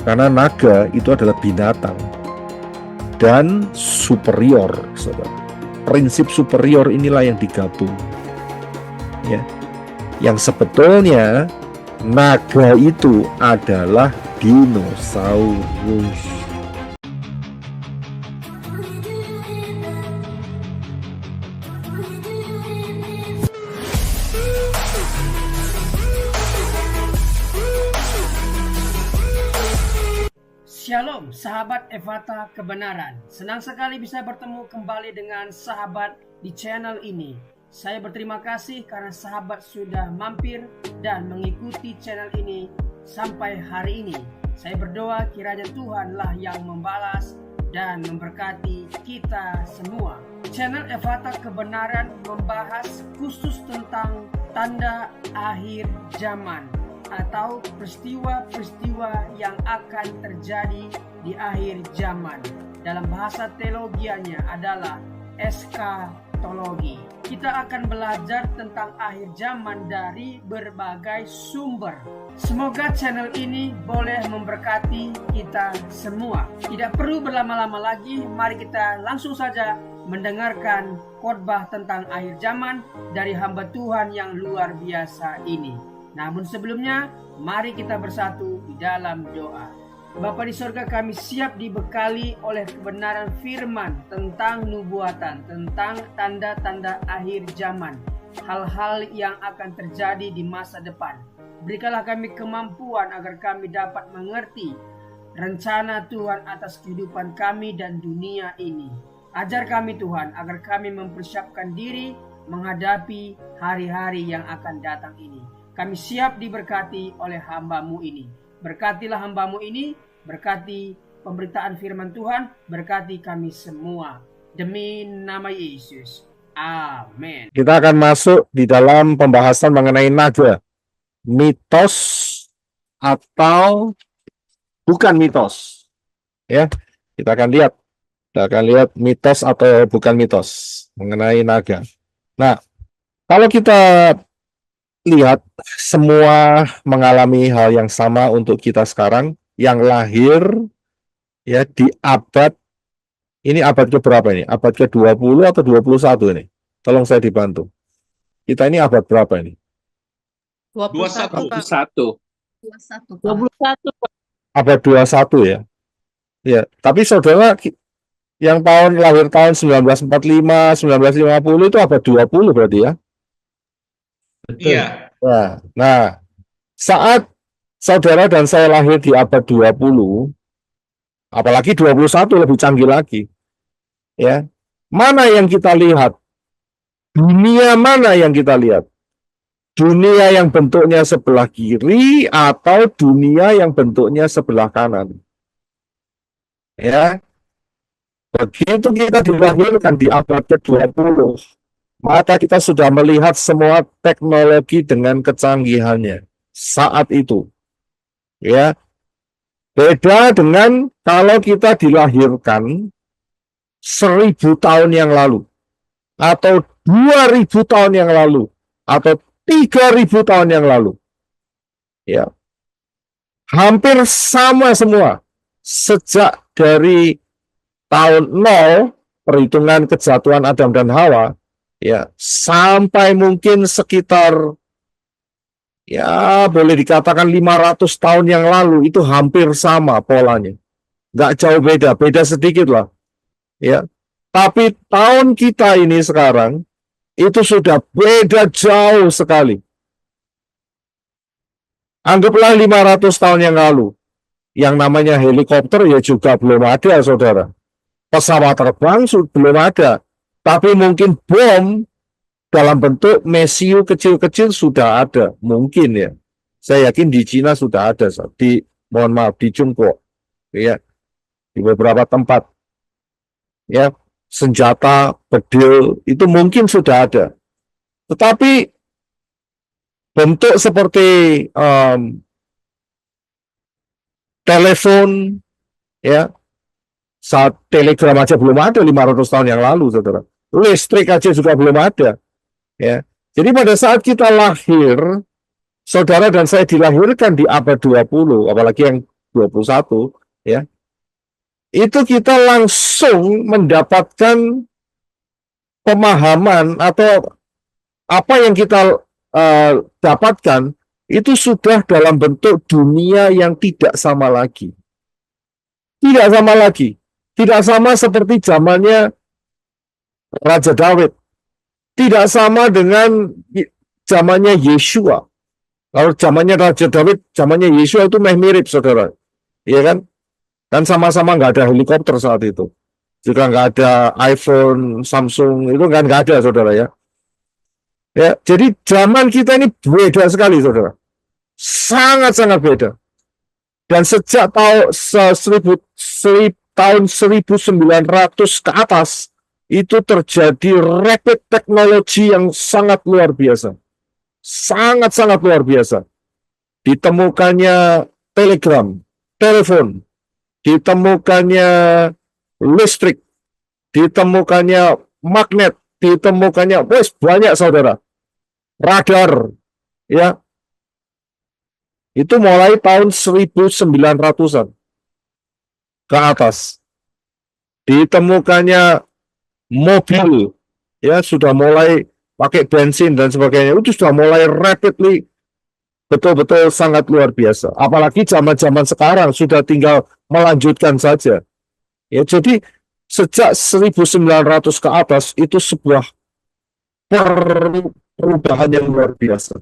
Karena naga itu adalah binatang dan superior, saudara. Prinsip superior inilah yang digabung. Ya. Yang sebetulnya naga itu adalah dinosaurus. Shalom, sahabat Evata Kebenaran. Senang sekali bisa bertemu kembali dengan sahabat di channel ini. Saya berterima kasih karena sahabat sudah mampir dan mengikuti channel ini sampai hari ini. Saya berdoa kiranya Tuhanlah yang membalas dan memberkati kita semua. Channel Evata Kebenaran membahas khusus tentang tanda akhir zaman atau peristiwa-peristiwa yang akan terjadi di akhir zaman. Dalam bahasa teologianya adalah eskatologi. Kita akan belajar tentang akhir zaman dari berbagai sumber. Semoga channel ini boleh memberkati kita semua. Tidak perlu berlama-lama lagi, mari kita langsung saja mendengarkan khotbah tentang akhir zaman dari hamba Tuhan yang luar biasa ini. Namun sebelumnya, mari kita bersatu di dalam doa. Bapa di sorga, kami siap dibekali oleh kebenaran firman tentang nubuatan, tentang tanda-tanda akhir zaman, hal-hal yang akan terjadi di masa depan. Berikanlah kami kemampuan agar kami dapat mengerti rencana Tuhan atas kehidupan kami dan dunia ini. Ajar kami Tuhan agar kami mempersiapkan diri menghadapi hari-hari yang akan datang ini. Kami siap diberkati oleh hamba-Mu ini. Berkatilah hamba-Mu ini, berkati pemberitaan firman Tuhan, berkati kami semua. Demi nama Yesus. Amin. Kita akan masuk di dalam pembahasan mengenai naga. Mitos atau bukan mitos. Ya, kita akan lihat. Kita akan lihat mitos atau bukan mitos mengenai naga. Nah, kalau kita lihat, semua mengalami hal yang sama untuk kita sekarang yang lahir ya di abad ini, abad ke berapa ini? Abad ke 20 atau 21 ini? Tolong saya dibantu. Kita ini abad berapa ini? 21. 21. Abad 21 ya. Ya, tapi saudara yang lahir tahun 1945, 1950 itu abad 20 berarti ya? Betul. Iya. Nah, saat saudara dan saya lahir di abad 20, apalagi 21 lebih canggih lagi. Ya. Mana yang kita lihat? Dunia mana yang kita lihat? Dunia yang bentuknya sebelah kiri atau dunia yang bentuknya sebelah kanan? Ya. Begitu kita dilahirkan di abad ke-20, maka kita sudah melihat semua teknologi dengan kecanggihannya saat itu. Ya. Beda dengan kalau kita dilahirkan 1000 tahun yang lalu, atau 2000 tahun yang lalu, atau 3000 tahun yang lalu. Ya. Hampir sama semua. Sejak dari tahun 0, perhitungan kejatuhan Adam dan Hawa, ya, sampai mungkin sekitar ya boleh dikatakan 500 tahun yang lalu itu hampir sama polanya. Nggak jauh beda sedikit lah. Ya. Tapi tahun kita ini sekarang itu sudah beda jauh sekali. Anggaplah 500 tahun yang lalu. Yang namanya helikopter ya juga belum ada, saudara. Pesawat terbang belum ada. Tapi mungkin bom dalam bentuk mesiu kecil-kecil sudah ada. Mungkin ya. Saya yakin di Cina sudah ada. Di Chongqing. Ya. Di beberapa tempat. Ya. Senjata, bedil, itu mungkin sudah ada. Tetapi bentuk seperti telepon, ya. Saat telegram aja belum ada 500 tahun yang lalu, saudara. Listrik aja juga belum ada. Ya. Jadi pada saat kita lahir, saudara dan saya dilahirkan di abad 20, apalagi yang 2021, ya, itu kita langsung mendapatkan pemahaman atau apa yang kita dapatkan itu sudah dalam bentuk dunia yang tidak sama lagi. Tidak sama lagi. Tidak sama seperti zamannya Raja Daud. Tidak sama dengan zamannya Yeshua. Kalau zamannya Raja Daud, zamannya Yeshua itu mirip, saudara. Iya kan? Dan sama-sama nggak ada helikopter saat itu. Juga nggak ada iPhone, Samsung, itu kan nggak ada, saudara ya. Ya, jadi zaman kita ini beda sekali, saudara. Sangat-sangat beda. Dan sejak tahun 1900 ke atas, itu terjadi rapid teknologi yang sangat luar biasa. Sangat-sangat luar biasa. Ditemukannya telegram, telepon, ditemukannya listrik, ditemukannya magnet, ditemukannya banyak, saudara. Radar, ya. Itu mulai tahun 1900-an ke atas. Ditemukannya mobil, ya, sudah mulai pakai bensin dan sebagainya. Itu sudah mulai rapidly, betul-betul sangat luar biasa. Apalagi zaman-zaman sekarang sudah tinggal melanjutkan saja. Ya, jadi sejak 1900 ke atas itu sebuah perubahan yang luar biasa.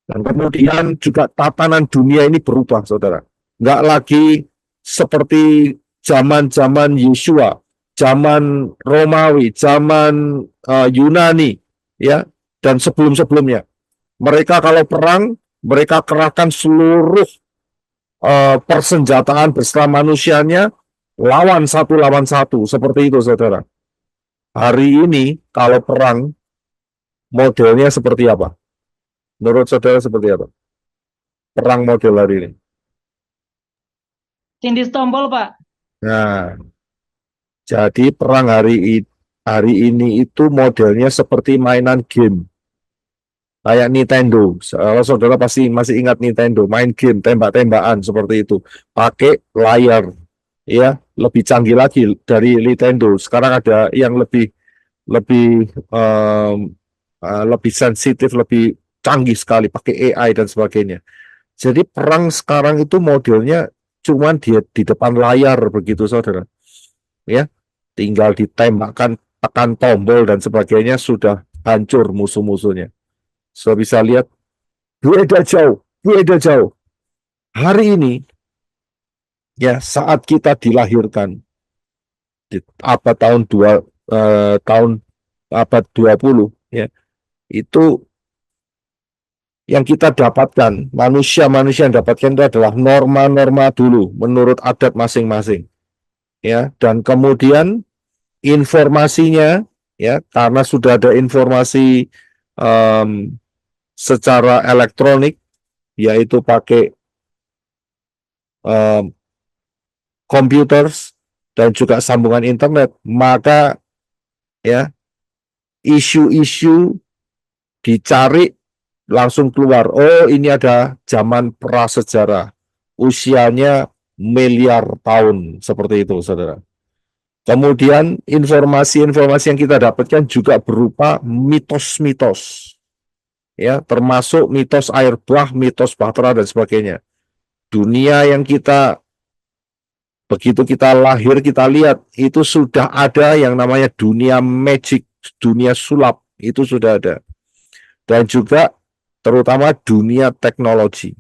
Dan kemudian juga tatanan dunia ini berubah, saudara. Nggak lagi seperti zaman-zaman Yeshua, zaman Romawi, zaman Yunani, ya, dan sebelum-sebelumnya. Mereka kalau perang, mereka kerahkan seluruh persenjataan beserta manusianya lawan satu, seperti itu, saudara. Hari ini kalau perang, modelnya seperti apa? Menurut saudara seperti apa? Perang model hari ini. Tindis tombol, Pak. Nah, jadi perang hari ini itu modelnya seperti mainan game. Kayak Nintendo. Kalau saudara pasti masih ingat Nintendo, main game, tembak-tembakan seperti itu. Pakai layar, ya, lebih canggih lagi dari Nintendo. Sekarang ada yang lebih sensitif, lebih canggih sekali, pakai AI dan sebagainya. Jadi perang sekarang itu modelnya cuman di depan layar begitu, saudara. Ya, tinggal ditembakkan, tekan tombol dan sebagainya, sudah hancur musuh-musuhnya. Sudah bisa lihat, beda jauh. Hari ini, ya, saat kita dilahirkan di abad abad 20, ya, itu yang kita dapatkan, manusia yang dapatkan itu adalah norma-norma dulu menurut adat masing-masing, ya, dan kemudian informasinya, ya, karena sudah ada informasi secara elektronik, yaitu pakai komputer dan juga sambungan internet, maka, ya, isu-isu dicari langsung keluar. Oh, ini ada zaman prasejarah, usianya miliar tahun, seperti itu, saudara. Kemudian informasi-informasi yang kita dapatkan juga berupa mitos-mitos, ya, termasuk mitos air bah, mitos Bahtera dan sebagainya. Dunia yang begitu kita lahir, kita lihat itu sudah ada yang namanya dunia magic, dunia sulap, itu sudah ada. Dan juga terutama dunia teknologi.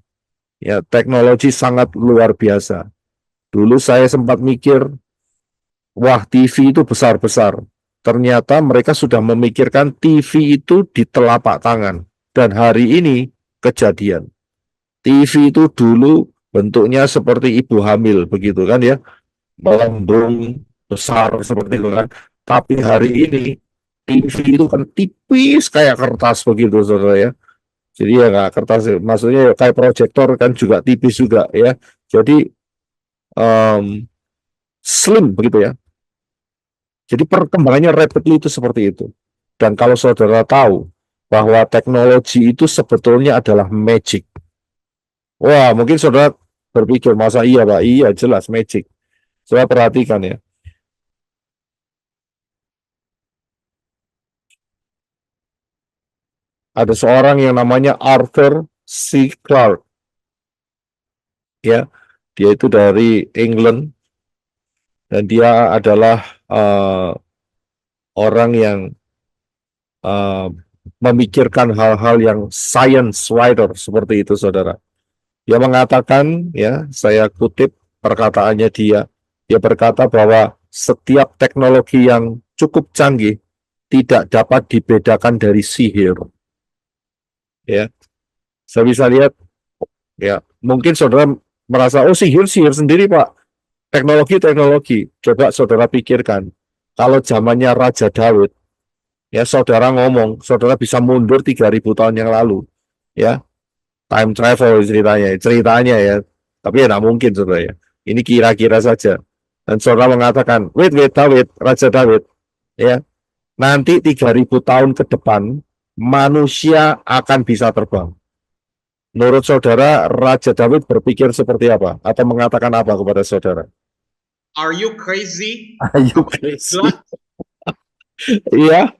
Ya, teknologi sangat luar biasa. Dulu saya sempat mikir, wah, TV itu besar-besar. Ternyata mereka sudah memikirkan TV itu di telapak tangan. Dan hari ini kejadian. TV itu dulu bentuknya seperti ibu hamil, begitu kan, ya. Melembung, besar seperti itu kan. Tapi hari ini TV itu kan tipis kayak kertas begitu, saudara, ya. Jadi ya nggak kertas, maksudnya kayak proyektor kan juga tipis juga, ya. Jadi slim begitu, ya. Jadi perkembangannya rapidly itu seperti itu. Dan kalau saudara tahu bahwa teknologi itu sebetulnya adalah magic. Wah, mungkin saudara berpikir, masa iya Pak? Iya, jelas magic. Coba perhatikan ya. Ada seorang yang namanya Arthur C. Clarke. Ya, dia itu dari England dan dia adalah orang yang uh, memikirkan hal-hal yang science writer seperti itu, saudara. Dia mengatakan, ya, saya kutip perkataannya dia. Dia berkata bahwa setiap teknologi yang cukup canggih tidak dapat dibedakan dari sihir. Ya, saya bisa lihat, ya, mungkin saudara merasa, oh sihir sendiri Pak. Teknologi. Coba saudara pikirkan, kalau zamannya Raja Daud, ya saudara ngomong, saudara bisa mundur 3.000 tahun yang lalu, ya, time travel ceritanya ya, tapi ya tidak mungkin saudara ya. Ini kira-kira saja. Dan saudara mengatakan, wait, Daud, Raja Daud, ya, nanti 3.000 tahun ke depan manusia akan bisa terbang. Menurut saudara, Raja Daud berpikir seperti apa? Atau mengatakan apa kepada saudara? Are you crazy? Are you crazy? Iya,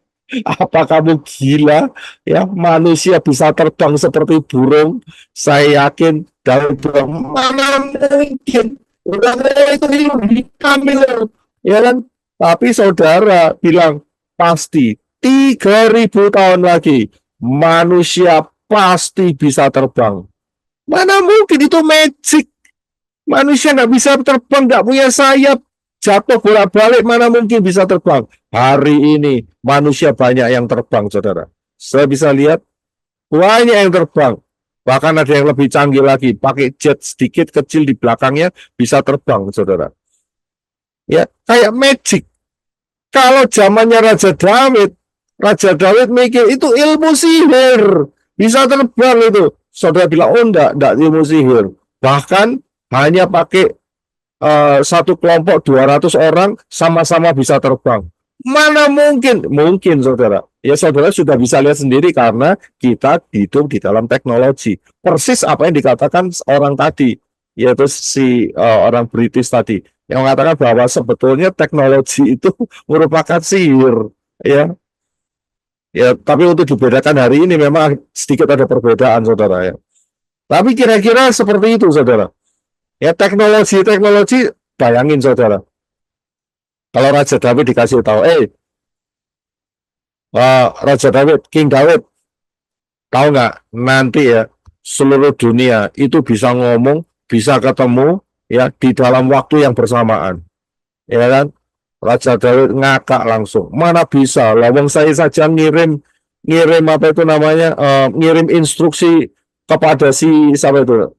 apa kamu gila? Ya, manusia bisa terbang seperti burung. Saya yakin Daud bilang, mana mungkin? Udah itu di Kamil, ya kan? Tapi saudara bilang pasti 3.000 tahun lagi manusia pasti bisa terbang. Mana mungkin, itu magic. Manusia nggak bisa terbang, nggak punya sayap, jatuh bolak-balik, mana mungkin bisa terbang. Hari ini manusia banyak yang terbang, saudara. Saya bisa lihat banyak yang terbang. Bahkan ada yang lebih canggih lagi, pakai jet sedikit kecil di belakangnya bisa terbang, saudara. Ya, kayak magic. Kalau zamannya Raja Daud mikir itu ilmu sihir, bisa terbang itu. Saudara bilang, oh enggak ilmu sihir. Bahkan hanya pakai satu kelompok 200 orang sama-sama bisa terbang. Mana mungkin? Mungkin, saudara. Ya, saudara sudah bisa lihat sendiri karena kita hidup di dalam teknologi. Persis apa yang dikatakan orang tadi, yaitu si orang British tadi, yang mengatakan bahwa sebetulnya teknologi itu merupakan sihir. Ya, ya. Tapi untuk dibedakan hari ini memang sedikit ada perbedaan, saudara. Ya. Tapi kira-kira seperti itu, saudara. Ya, teknologi, bayangin saudara. Kalau Raja Daud dikasih tahu, Raja Daud, King Daud, tahu nggak nanti ya seluruh dunia itu bisa ngomong, bisa ketemu ya di dalam waktu yang bersamaan, ya kan? Raja Daud ngakak langsung, mana bisa? Lawang saya saja ngirim apa itu namanya, ngirim instruksi kepada si siapa itu,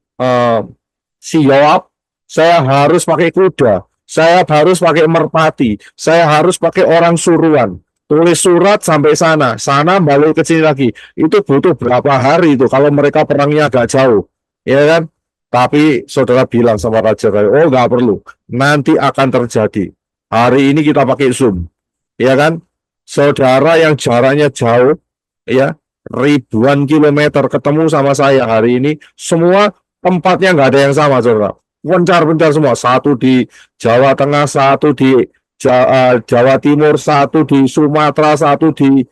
si Yoab, saya harus pakai kuda, saya harus pakai merpati, saya harus pakai orang suruhan, tulis surat sampai sana balik ke sini lagi, itu butuh berapa hari itu kalau mereka perangnya agak jauh, ya kan? Tapi saudara bilang sama Raja Daud, oh nggak perlu, nanti akan terjadi. Hari ini kita pakai Zoom, ya kan? Saudara yang jaraknya jauh, ya, ribuan kilometer ketemu sama saya hari ini, semua tempatnya nggak ada yang sama, saudara. Pencar-pencar semua, satu di Jawa Tengah, satu di Jawa Timur, satu di Sumatera, satu di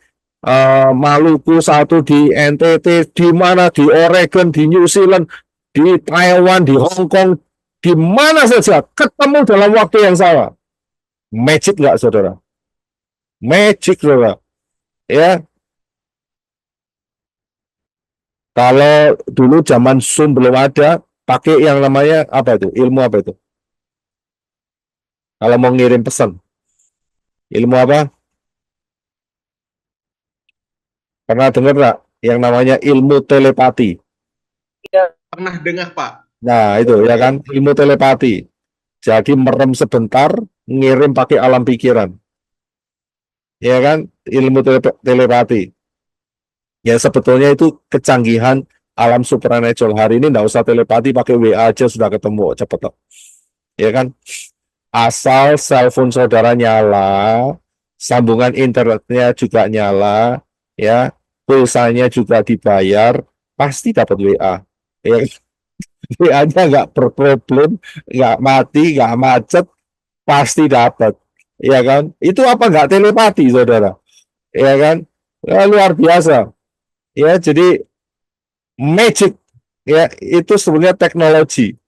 Maluku, satu di NTT, di mana, di Oregon, di New Zealand, di Taiwan, di Hong Kong, di mana saja ketemu dalam waktu yang sama. Magic nggak, saudara? Magic, saudara. Ya, kalau dulu zaman Zoom belum ada, pakai yang namanya apa itu? Ilmu apa itu? Kalau mau ngirim pesan, ilmu apa? Pernah dengar nggak? Yang namanya ilmu telepati. Pernah dengar, Pak? Nah, itu ya kan, ilmu telepati. Jadi merem sebentar, ngirim pakai alam pikiran. Ya kan, ilmu telepati. Ya sebetulnya itu kecanggihan alam supernatural. Hari ini nggak usah telepati, pakai WA aja sudah ketemu, cepet loh. Ya kan, asal cellphone saudara nyala, sambungan internetnya juga nyala, ya, pulsanya juga dibayar, pasti dapat WA. Ya, WA-nya nggak berproblem, nggak mati, nggak macet, pasti dapat. Ya kan? Itu apa nggak telepati, saudara? Ya kan? Ya, luar biasa. Ya, jadi magic. Ya, itu sebenarnya teknologi.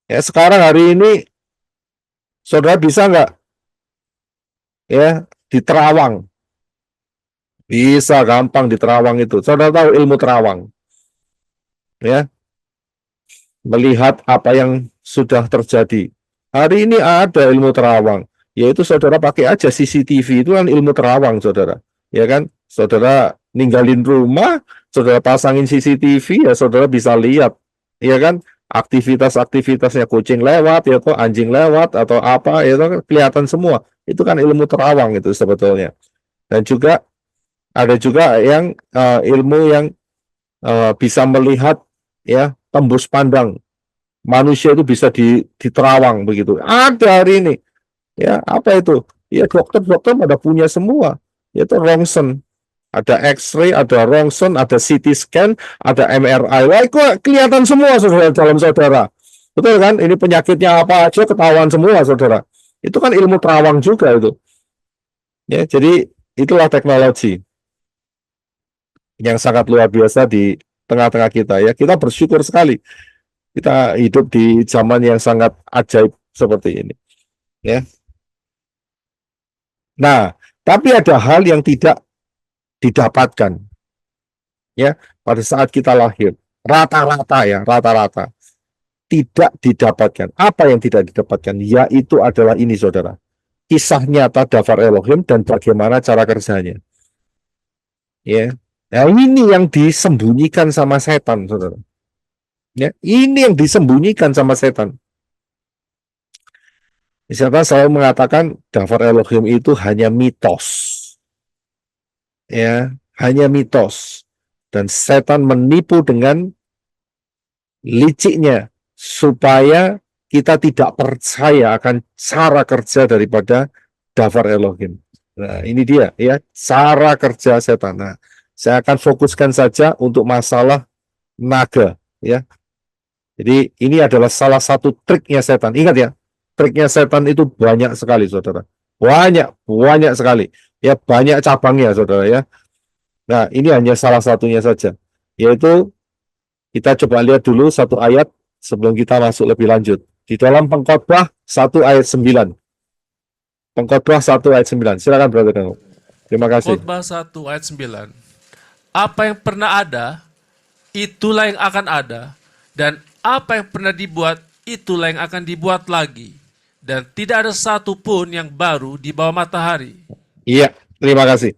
Ya, sekarang hari ini, saudara bisa nggak ya di Terawang? Bisa gampang di Terawang itu. Saudara tahu ilmu Terawang, ya, melihat apa yang sudah terjadi. Hari ini ada ilmu terawang, yaitu saudara pakai aja CCTV, itu kan ilmu terawang, saudara. Ya kan? Saudara ninggalin rumah, saudara pasangin CCTV, ya saudara bisa lihat, ya kan? Aktivitas-aktivitasnya kucing lewat, ya atau anjing lewat, atau apa, itu kan kelihatan semua. Itu kan ilmu terawang itu sebetulnya. Dan juga ada juga yang ilmu yang bisa melihat ya tembus pandang manusia itu bisa diterawang begitu. Ada hari ini. Ya, apa itu? Ya dokter-dokter pada punya semua. Yaitu rongsen. Ada X-ray, ada rongsen, ada CT scan, ada MRI. Wah, itu kelihatan semua saudara dalam saudara. Betul kan? Ini penyakitnya apa aja ketahuan semua saudara. Itu kan ilmu terawang juga itu. Ya, jadi itulah teknologi yang sangat luar biasa di tengah-tengah kita ya. Kita bersyukur sekali kita hidup di zaman yang sangat ajaib seperti ini ya. Nah, tapi ada hal yang tidak didapatkan ya pada saat kita lahir. Rata-rata ya, rata-rata tidak didapatkan. Apa yang tidak didapatkan? Yaitu adalah ini saudara. Kisah nyata Dafar Elohim dan bagaimana cara kerjanya. Ya. Nah, ini yang disembunyikan sama setan, saudara. Ya, ini yang disembunyikan sama setan. Setan selalu mengatakan Dafar Elohim itu hanya mitos. Ya, hanya mitos. Dan setan menipu dengan liciknya supaya kita tidak percaya akan cara kerja daripada Dafar Elohim. Nah, ini dia ya, cara kerja setan. Nah, saya akan fokuskan saja untuk masalah naga ya. Jadi ini adalah salah satu triknya setan. Ingat ya, triknya setan itu banyak sekali, saudara. Banyak sekali. Ya, banyak cabangnya, saudara ya. Nah, ini hanya salah satunya saja. Yaitu kita coba lihat dulu satu ayat sebelum kita masuk lebih lanjut. Di dalam Pengkhotbah 1 ayat 9. Pengkhotbah 1 ayat 9. Silakan, Brother. Terima kasih. Khotbah 1 ayat 9. Apa yang pernah ada, itulah yang akan ada. Dan apa yang pernah dibuat, itulah yang akan dibuat lagi. Dan tidak ada satu pun yang baru di bawah matahari. Iya, terima kasih.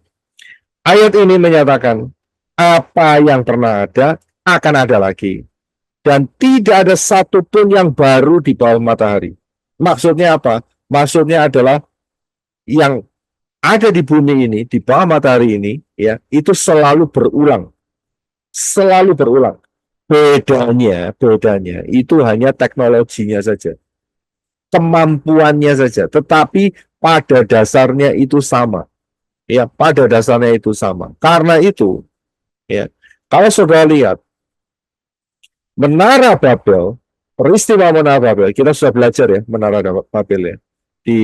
Ayat ini menyatakan apa yang pernah ada akan ada lagi. Dan tidak ada satu pun yang baru di bawah matahari. Maksudnya apa? Maksudnya adalah yang ada di bumi ini, di bawah matahari ini, ya, itu selalu berulang. Selalu berulang. Bedanya itu hanya teknologinya saja. Kemampuannya saja. Tetapi pada dasarnya itu sama. Ya, pada dasarnya itu sama. Karena itu, ya, kalau saudara lihat Menara Babel, peristiwa Menara Babel, kita sudah belajar ya Menara Babel ya di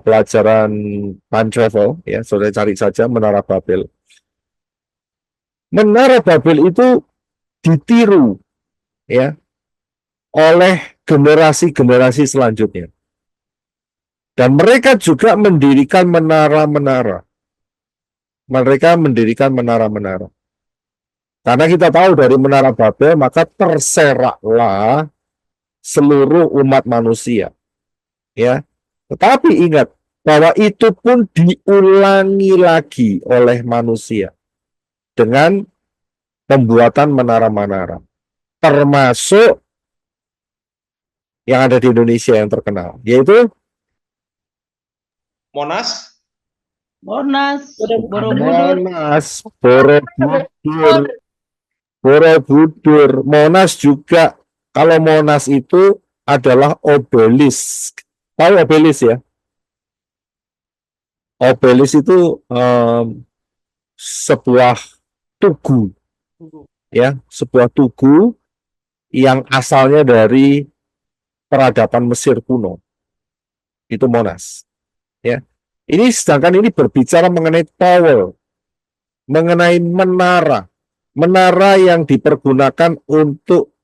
pelajaran time travel ya, saudara cari saja Menara Babel. Menara Babel itu ditiru ya oleh generasi-generasi selanjutnya. Dan mereka juga mendirikan menara-menara. Mereka mendirikan menara-menara. Karena kita tahu dari Menara Babel, maka terseraklah seluruh umat manusia. Ya. Tetapi ingat bahwa itu pun diulangi lagi oleh manusia dengan pembuatan menara-menara. Termasuk yang ada di Indonesia yang terkenal, yaitu Monas? Monas, Borobudur, Monas, Borobudur. Monas juga, kalau Monas itu adalah obelisk. Tahu obelis ya? Obelis itu sebuah tugu. ya, sebuah tugu yang asalnya dari peradaban Mesir kuno. Itu Monas, ya. Ini sedangkan ini berbicara mengenai tower, mengenai menara yang dipergunakan untuk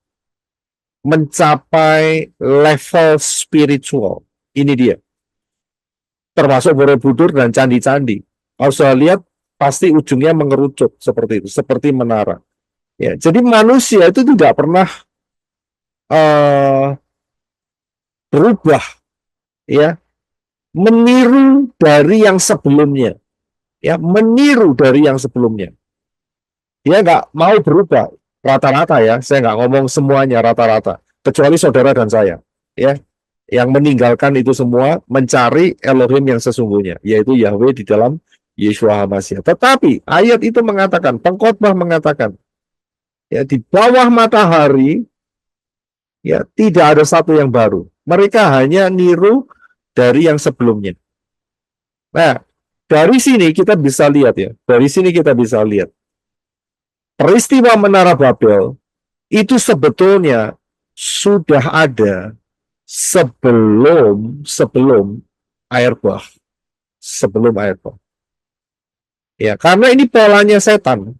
mencapai level spiritual. Ini dia. Termasuk Borobudur dan candi-candi. Kalau saya lihat pasti ujungnya mengerucut seperti itu, seperti menara. Ya, jadi manusia itu tidak pernah berubah, ya, meniru dari yang sebelumnya, ya, meniru dari yang sebelumnya. Dia nggak mau berubah rata-rata, ya, saya nggak ngomong semuanya, rata-rata, kecuali saudara dan saya, ya, yang meninggalkan itu semua mencari Elohim yang sesungguhnya, yaitu Yahweh di dalam Yeshua HaMashiach. Tetapi ayat itu mengatakan, pengkhotbah mengatakan, ya, di bawah matahari, ya, tidak ada satu yang baru. Mereka hanya niru dari yang sebelumnya. Nah, dari sini kita bisa lihat, ya, dari sini kita bisa lihat peristiwa Menara Babel itu sebetulnya sudah ada sebelum air bah, sebelum air bah. Ya, karena ini polanya setan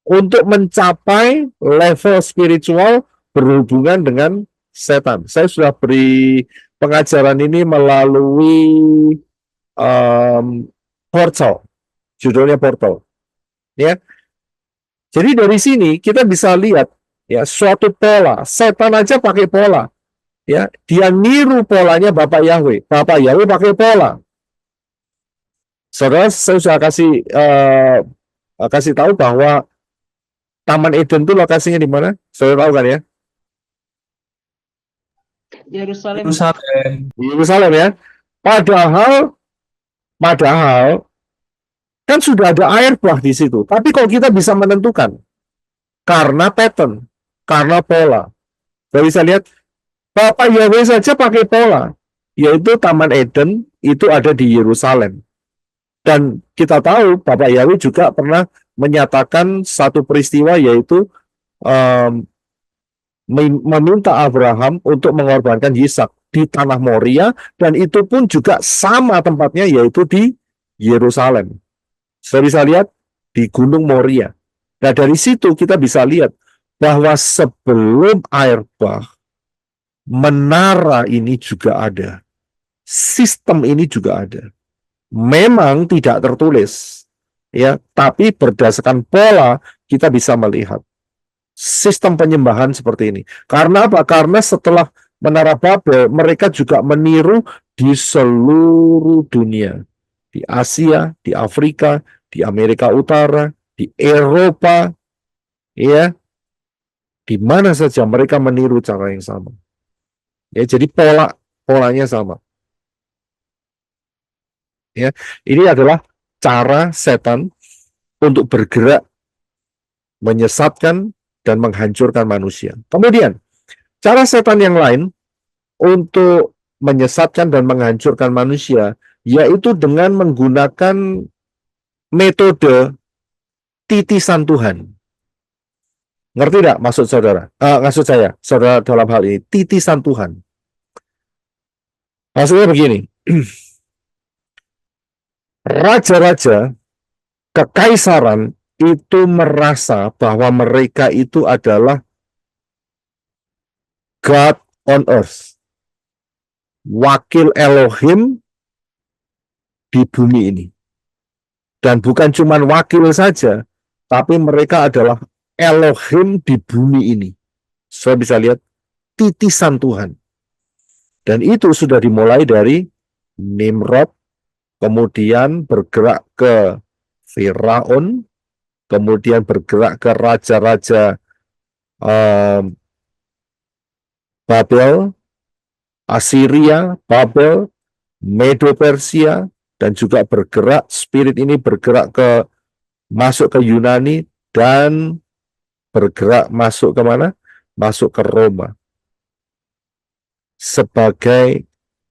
untuk mencapai level spiritual berhubungan dengan setan. Saya sudah beri pengajaran ini melalui portal, judulnya portal. Ya, jadi dari sini kita bisa lihat, ya, suatu pola. Setan aja pakai pola, ya, dia niru polanya Bapak Yahweh. Bapak Yahweh pakai pola. Saudara, saya sudah kasih tahu bahwa Taman Eden itu lokasinya di mana? Saudara tahu kan, ya? Yerusalem. Di Yerusalem, ya. Padahal kan sudah ada air bah di situ. Tapi kalau kita bisa menentukan karena pattern, karena pola. Jadi bisa lihat Bapak Yahweh saja pakai pola, yaitu Taman Eden itu ada di Yerusalem. Dan kita tahu Bapak Yahweh juga pernah menyatakan satu peristiwa, yaitu meminta Abraham untuk mengorbankan Ishak di tanah Moria, dan itu pun juga sama tempatnya, yaitu di Yerusalem. Saya bisa lihat di Gunung Moria. Nah, dari situ kita bisa lihat bahwa sebelum air bah, menara ini juga ada. Sistem ini juga ada. Memang tidak tertulis, ya, tapi berdasarkan pola kita bisa melihat sistem penyembahan seperti ini. Karena apa? Karena setelah Menara Babel, mereka juga meniru di seluruh dunia. Di Asia, di Afrika, di Amerika Utara, di Eropa, ya, di mana saja mereka meniru cara yang sama. Ya, jadi polanya sama. Ya, ini adalah cara setan untuk bergerak, menyesatkan dan menghancurkan manusia. Kemudian, cara setan yang lain untuk menyesatkan dan menghancurkan manusia, yaitu dengan menggunakan metode titisan Tuhan. Ngerti tidak maksud saudara? Maksud saya, saudara, dalam hal ini, titisan Tuhan. Maksudnya begini, raja-raja kekaisaran itu merasa bahwa mereka itu adalah God on earth, wakil Elohim di bumi ini. Dan bukan cuma wakil saja, tapi mereka adalah Elohim di bumi ini. Saya bisa lihat titisan Tuhan. Dan itu sudah dimulai dari Nimrod, kemudian bergerak ke Firaun, kemudian bergerak ke raja-raja Babel, Assyria, Babel, Medo-Persia, dan juga bergerak, spirit ini bergerak masuk ke Yunani, dan bergerak masuk ke mana? Masuk ke Roma. Sebagai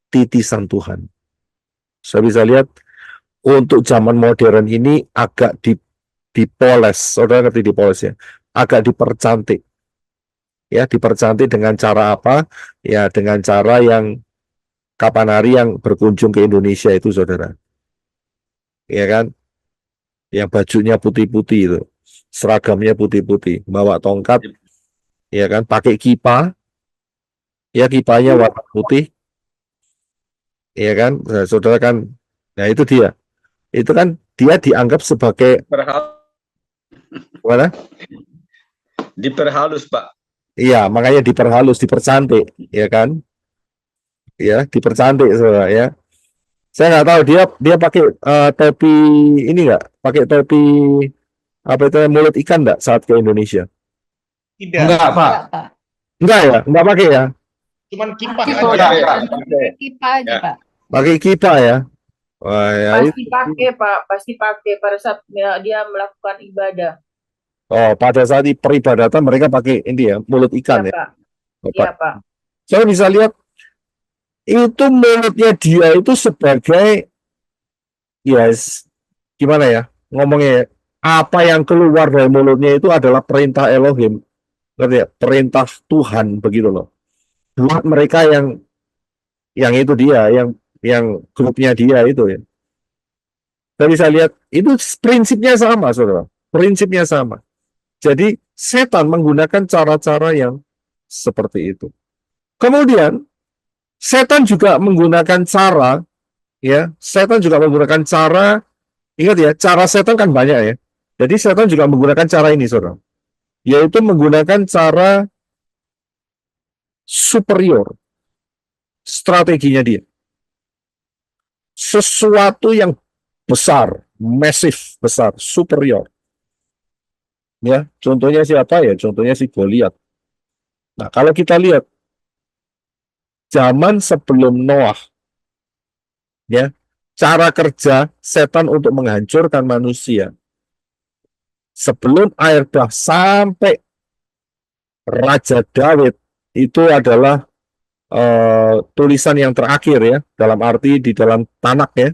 titisan Tuhan. Saya bisa lihat, untuk zaman modern ini agak dipoles. Saudara ngerti dipoles, ya? agak dipercantik. Ya, dipercantik dengan cara apa? Ya, dengan cara yang kapan hari yang berkunjung ke Indonesia itu, saudara. Ya kan? Yang bajunya putih-putih itu, seragamnya putih-putih, bawa tongkat, ya kan? Pakai kipa, ya kipanya warna putih, ya kan? Nah, saudara kan, nah itu dia. Itu kan dia dianggap sebagai mana? Diperhalus, Pak. Iya, makanya diperhalus, dipercantik, ya kan? Ya, dipercantik, saudara ya. Saya nggak tahu dia pakai topi ini nggak? Pakai topi apa itu mulut ikan nggak saat ke Indonesia? Tidak. Enggak, Pak. Pak. Enggak ya, enggak pakai ya. Cuman kipas Kipas, aja. Pak. Kipas aja, Ya. Pak. Pakai kipa ya. Wah, ya Pasti pakai Pak, pasti pakai pada saat dia melakukan ibadah. oh, pada saat di peribadatan mereka pakai ini ya, mulut ikan Iya ya. Pak, Oh, iya Pak. Pak. Saya bisa lihat itu mulutnya dia itu sebagai yes, gimana ya ngomongnya ya, apa yang keluar dari mulutnya itu adalah perintah Elohim, ngerti ya? Perintah Tuhan begitu loh. Buat mereka yang itu dia, yang grupnya dia itu ya. Kita bisa lihat itu prinsipnya sama, saudara. Prinsipnya sama. Jadi setan menggunakan cara-cara yang seperti itu. Kemudian setan juga menggunakan cara, ya. Setan juga menggunakan cara, ingat ya, cara setan kan banyak ya. Jadi setan juga menggunakan cara ini, saudara. Yaitu menggunakan cara superior. Strateginya dia. Sesuatu yang besar, massive, besar, superior. Ya, contohnya siapa ya? Contohnya si Goliat. Nah, kalau kita lihat zaman sebelum Noah, ya, cara kerja setan untuk menghancurkan manusia. Sebelum air bah sampai Raja Daud itu adalah tulisan yang terakhir ya, dalam arti di dalam Tanak ya,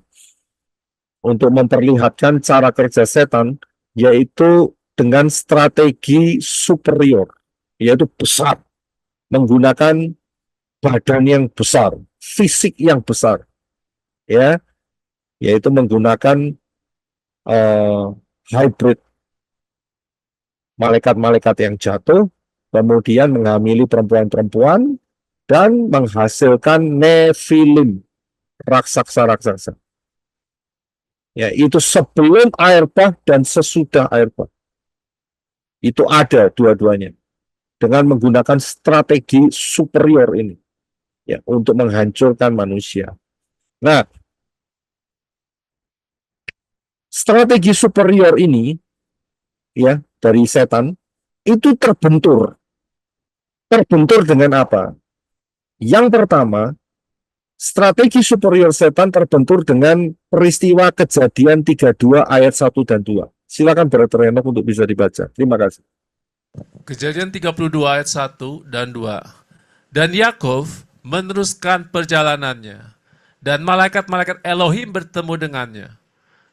untuk memperlihatkan cara kerja setan, yaitu dengan strategi superior, yaitu besar, menggunakan badan yang besar, fisik yang besar, ya, yaitu menggunakan hybrid malaikat-malaikat yang jatuh, kemudian menghamili perempuan-perempuan dan menghasilkan Nephilim, raksasa-raksasa. Ya, itu sebelum air bah dan sesudah air bah. Itu ada dua-duanya dengan menggunakan strategi superior ini ya untuk menghancurkan manusia. Nah, strategi superior ini ya dari setan itu terbentur dengan apa? Yang pertama, strategi superior setan terbentur dengan peristiwa Kejadian 32 ayat 1 dan 2. Silakan Brother Enoch untuk bisa dibaca. Terima kasih. Kejadian 32 ayat 1 dan 2. Dan Yakov meneruskan perjalanannya, dan malaikat-malaikat Elohim bertemu dengannya.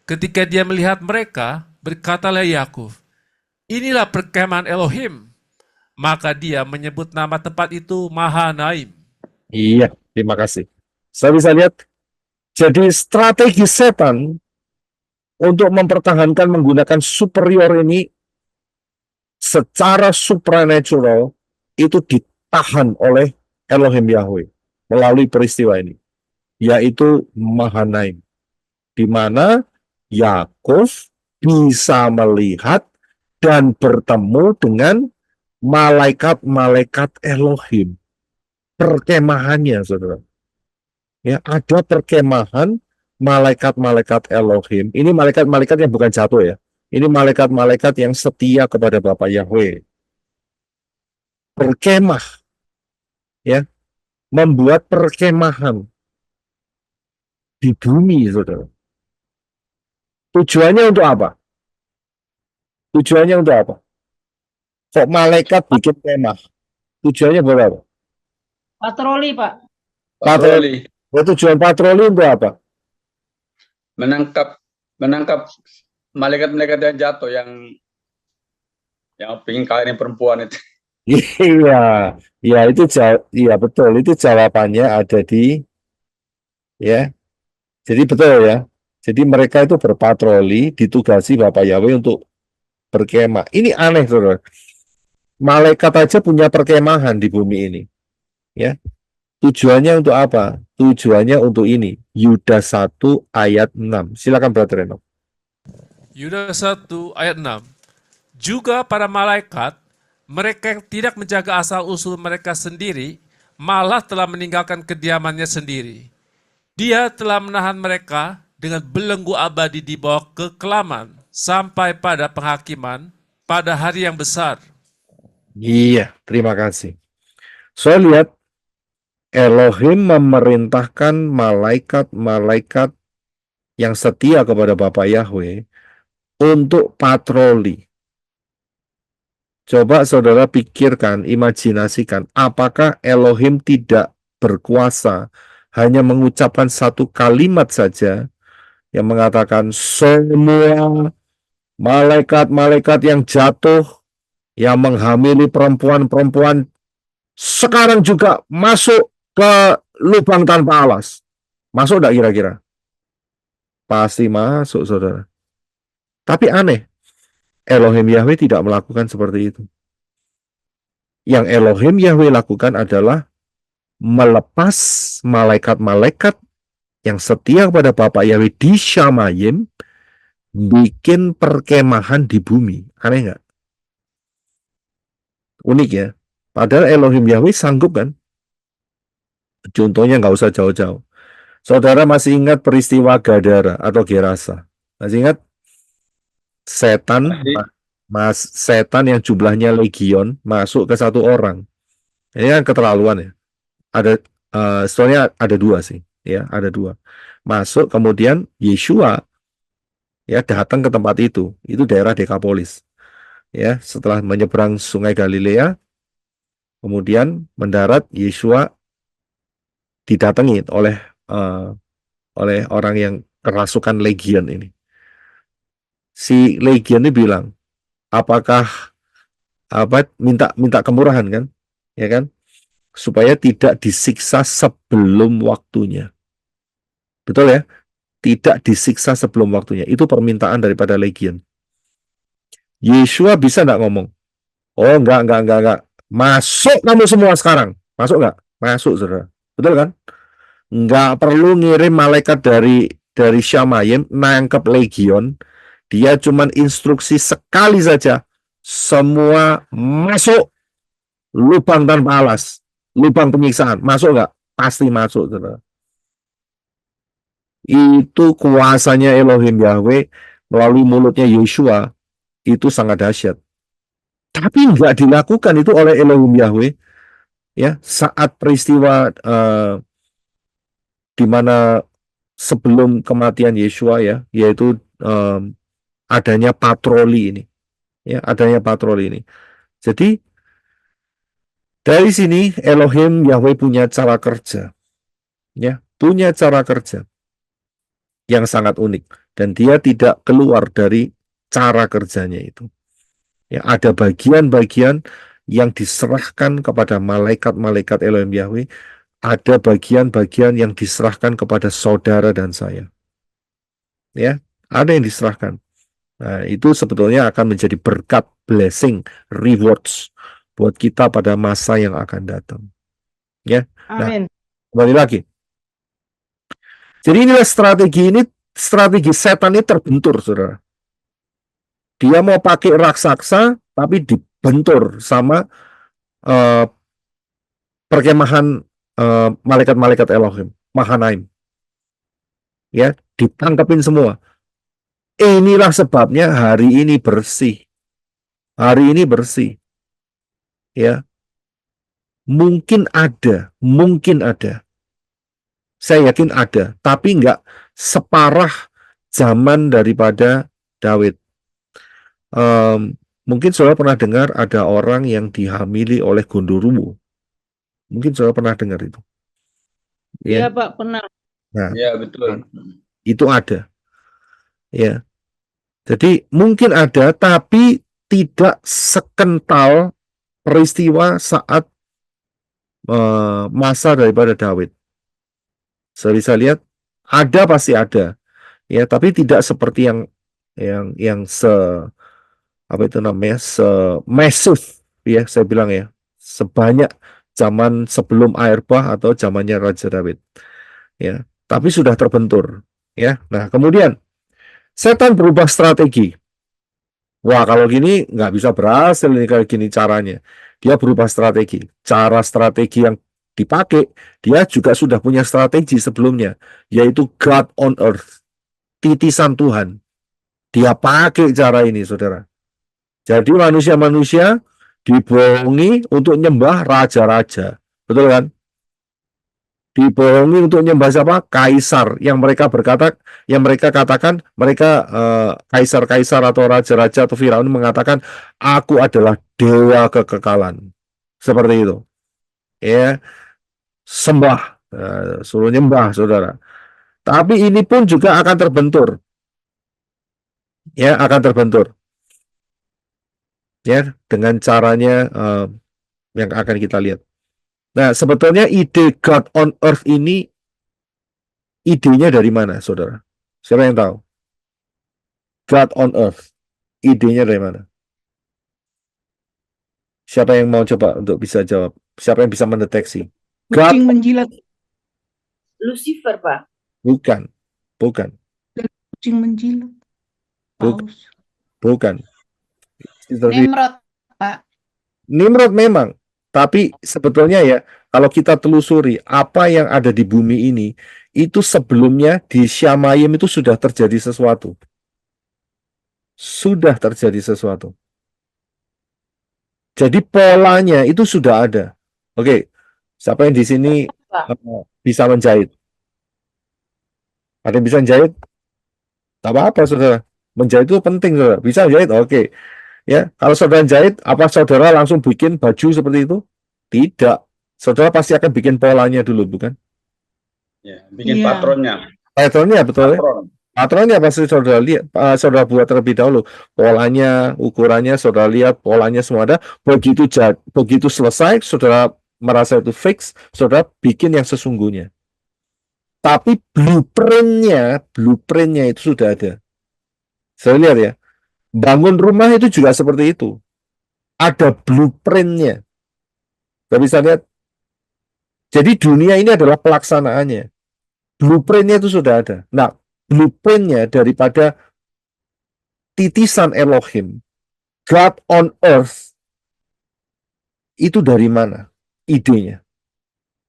Ketika dia melihat mereka, berkatalah Yakov, inilah perkemahan Elohim. Maka dia menyebut nama tempat itu Mahanaim. Iya, terima kasih. Saya bisa lihat, jadi strategi setan untuk mempertahankan menggunakan superior ini secara supernatural itu ditahan oleh Elohim Yahweh melalui peristiwa ini, yaitu Mahanaim, di mana Yakov bisa melihat dan bertemu dengan malaikat-malaikat Elohim. Perkemahannya, saudara. Ya, ada perkemahan malaikat-malaikat Elohim. Ini malaikat-malaikat yang bukan jatuh ya. Ini malaikat-malaikat yang setia kepada Bapa Yahweh. Berkemah, ya, membuat perkemahan di bumi, saudara. Tujuannya untuk apa? Tujuannya untuk apa? Kok malaikat bikin kemah? Tujuannya buat apa? Patroli, Pak. Patroli. Ya, tujuan patroli untuk apa? Menangkap malaikat-malaikat yang jatuh Yang pengen kawin perempuan itu. Iya, iya itu iya betul itu jawabannya ada di ya. Jadi betul ya. Jadi mereka itu berpatroli ditugasi Bapak Yahweh untuk berkemah. Ini aneh, Saudara. Malaikat aja punya perkemahan di bumi ini. Ya. Tujuannya untuk apa? Tujuannya untuk ini. Yudas 1 ayat 6. Silakan Brother Reno. Yudas 1 ayat 6. Juga para malaikat, mereka yang tidak menjaga asal-usul mereka sendiri, malah telah meninggalkan kediamannya sendiri. Dia telah menahan mereka dengan belenggu abadi di bawah kekelaman, sampai pada penghakiman pada hari yang besar. Iya, terima kasih. Saya lihat Elohim memerintahkan malaikat-malaikat yang setia kepada Bapak Yahweh untuk patroli. Coba saudara pikirkan, imajinasikan, apakah Elohim tidak berkuasa hanya mengucapkan satu kalimat saja yang mengatakan semua malaikat-malaikat yang jatuh, yang menghamili perempuan-perempuan, sekarang juga masuk ke lubang tanpa alas. Masuk enggak kira-kira? Pasti masuk, saudara. Tapi aneh, Elohim Yahweh tidak melakukan seperti itu. Yang Elohim Yahweh lakukan adalah melepas malaikat-malaikat yang setia kepada Bapak Yahweh di Syamayim, bikin perkemahan di bumi. Aneh nggak? Unik ya. Padahal Elohim Yahweh sanggup kan? Contohnya nggak usah jauh-jauh. Saudara masih ingat peristiwa Gadara atau Gerasa? Masih ingat? Setan yang jumlahnya legion masuk ke satu orang. Ini kan keterlaluan ya. Ada soalnya ada dua sih, ya ada dua. Masuk kemudian Yeshua ya datang ke tempat itu daerah Dekapolis. Ya, setelah menyeberang Sungai Galilea, kemudian mendarat Yeshua didatangi oleh orang yang kerasukan legion ini. Si legion ini bilang, apakah minta kemurahan kan? Ya kan? Supaya tidak disiksa sebelum waktunya. Betul ya? Tidak disiksa sebelum waktunya. Itu permintaan daripada legion. Yeshua bisa enggak ngomong? Oh, enggak. Masuk kamu semua sekarang. Masuk enggak? Masuk, saudara. Betul kan? Enggak perlu ngirim malaikat dari Syamayim nangkep legion. Dia cuman instruksi sekali saja. Semua masuk lubang tanpa alas. Lubang penyiksaan. Masuk enggak? Pasti masuk, saudara. Itu kuasanya Elohim Yahweh melalui mulutnya Yeshua. Itu sangat dahsyat. Tapi enggak dilakukan itu oleh Elohim Yahweh. Ya, saat peristiwa di mana sebelum kematian Yeshua ya, yaitu adanya patroli ini. Ya, adanya patroli ini. Jadi dari sini Elohim Yahweh punya cara kerja. Ya, punya cara kerja yang sangat unik dan dia tidak keluar dari cara kerjanya itu. Ya, ada bagian-bagian yang diserahkan kepada malaikat-malaikat Elohim Yahweh, ada bagian-bagian yang diserahkan kepada saudara dan saya. Ya, ada yang diserahkan. Nah, itu sebetulnya akan menjadi berkat, blessing, rewards buat kita pada masa yang akan datang. Ya. Amin. Nah, kembali lagi. Jadi inilah strategi setan ini terbentur, saudara. Dia mau pakai raksasa, tapi dibentur sama perkemahan malaikat-malaikat Elohim, Mahanaim. Ya, ditangkapin semua. Inilah sebabnya hari ini bersih. Hari ini bersih. Ya. Mungkin ada. Saya yakin ada, tapi enggak separah zaman daripada Daud. Mungkin saudara pernah dengar ada orang yang dihamili oleh gondoruo. Mungkin saudara pernah dengar itu. Iya, Pak, pernah. Nah, Ya, betul. itu ada. Ya. Jadi mungkin ada, tapi tidak sekental peristiwa saat masa daripada Daud. Saya bisa lihat ada, pasti ada, ya, tapi tidak seperti yang apa itu namanya, masif, ya, saya bilang ya, sebanyak zaman sebelum air bah atau zamannya Raja Daud, ya, tapi sudah terbentur, ya. Nah, kemudian setan berubah strategi. Wah, kalau gini nggak bisa berhasil nih, kayak gini caranya. Dia berubah strategi. Cara strategi yang dipakai, dia juga sudah punya strategi sebelumnya, yaitu God on earth, titisan Tuhan. Dia pakai cara ini, saudara. Jadi manusia-manusia dibohongi untuk nyembah raja-raja. Betul kan? Dibohongi untuk nyembah siapa? Kaisar. Yang mereka katakan, mereka kaisar-kaisar atau raja-raja atau Firaun mengatakan, aku adalah dewa kekekalan. Seperti itu. Ya, sembah, suruh nyembah, saudara. Tapi ini pun juga akan terbentur. Ya, akan terbentur. Ya, dengan caranya yang akan kita lihat. Nah, sebetulnya ide God on earth ini, idenya dari mana, saudara? Siapa yang tahu? God on earth, idenya dari mana? Siapa yang mau coba untuk bisa jawab? Siapa yang bisa mendeteksi? God, Kucing menjilat, Lucifer, Pak. bukan, kucing menjilat. Bukan. Paus. bukan. Nimrod, Pak. Nimrod memang, tapi sebetulnya ya, kalau kita telusuri apa yang ada di bumi ini, itu sebelumnya di Syamayim itu sudah terjadi sesuatu. Sudah terjadi sesuatu. Jadi polanya itu sudah ada. Oke, siapa yang di sini bisa menjahit? Ada yang bisa menjahit? Tak apa-apa, saudara. Menjahit itu penting, saudara. Bisa menjahit? Oke. Ya, kalau saudara jahit, apa saudara langsung bikin baju seperti itu? Tidak. Saudara pasti akan bikin polanya dulu, bukan? Ya, bikin Iya. patronnya. Patronnya, betul ya? Patron. Patronnya pasti saudara lihat, saudara buat terlebih dahulu. Polanya, ukurannya, saudara lihat, polanya semua ada. Begitu selesai, saudara merasa itu fix, saudara bikin yang sesungguhnya. Tapi blueprintnya itu sudah ada. Saya lihat ya, bangun rumah itu juga seperti itu. Ada blueprintnya. Kita bisa lihat. Jadi dunia ini adalah pelaksanaannya. Blueprintnya itu sudah ada. Nah, blueprintnya daripada titisan Elohim, God on earth, itu dari mana idenya?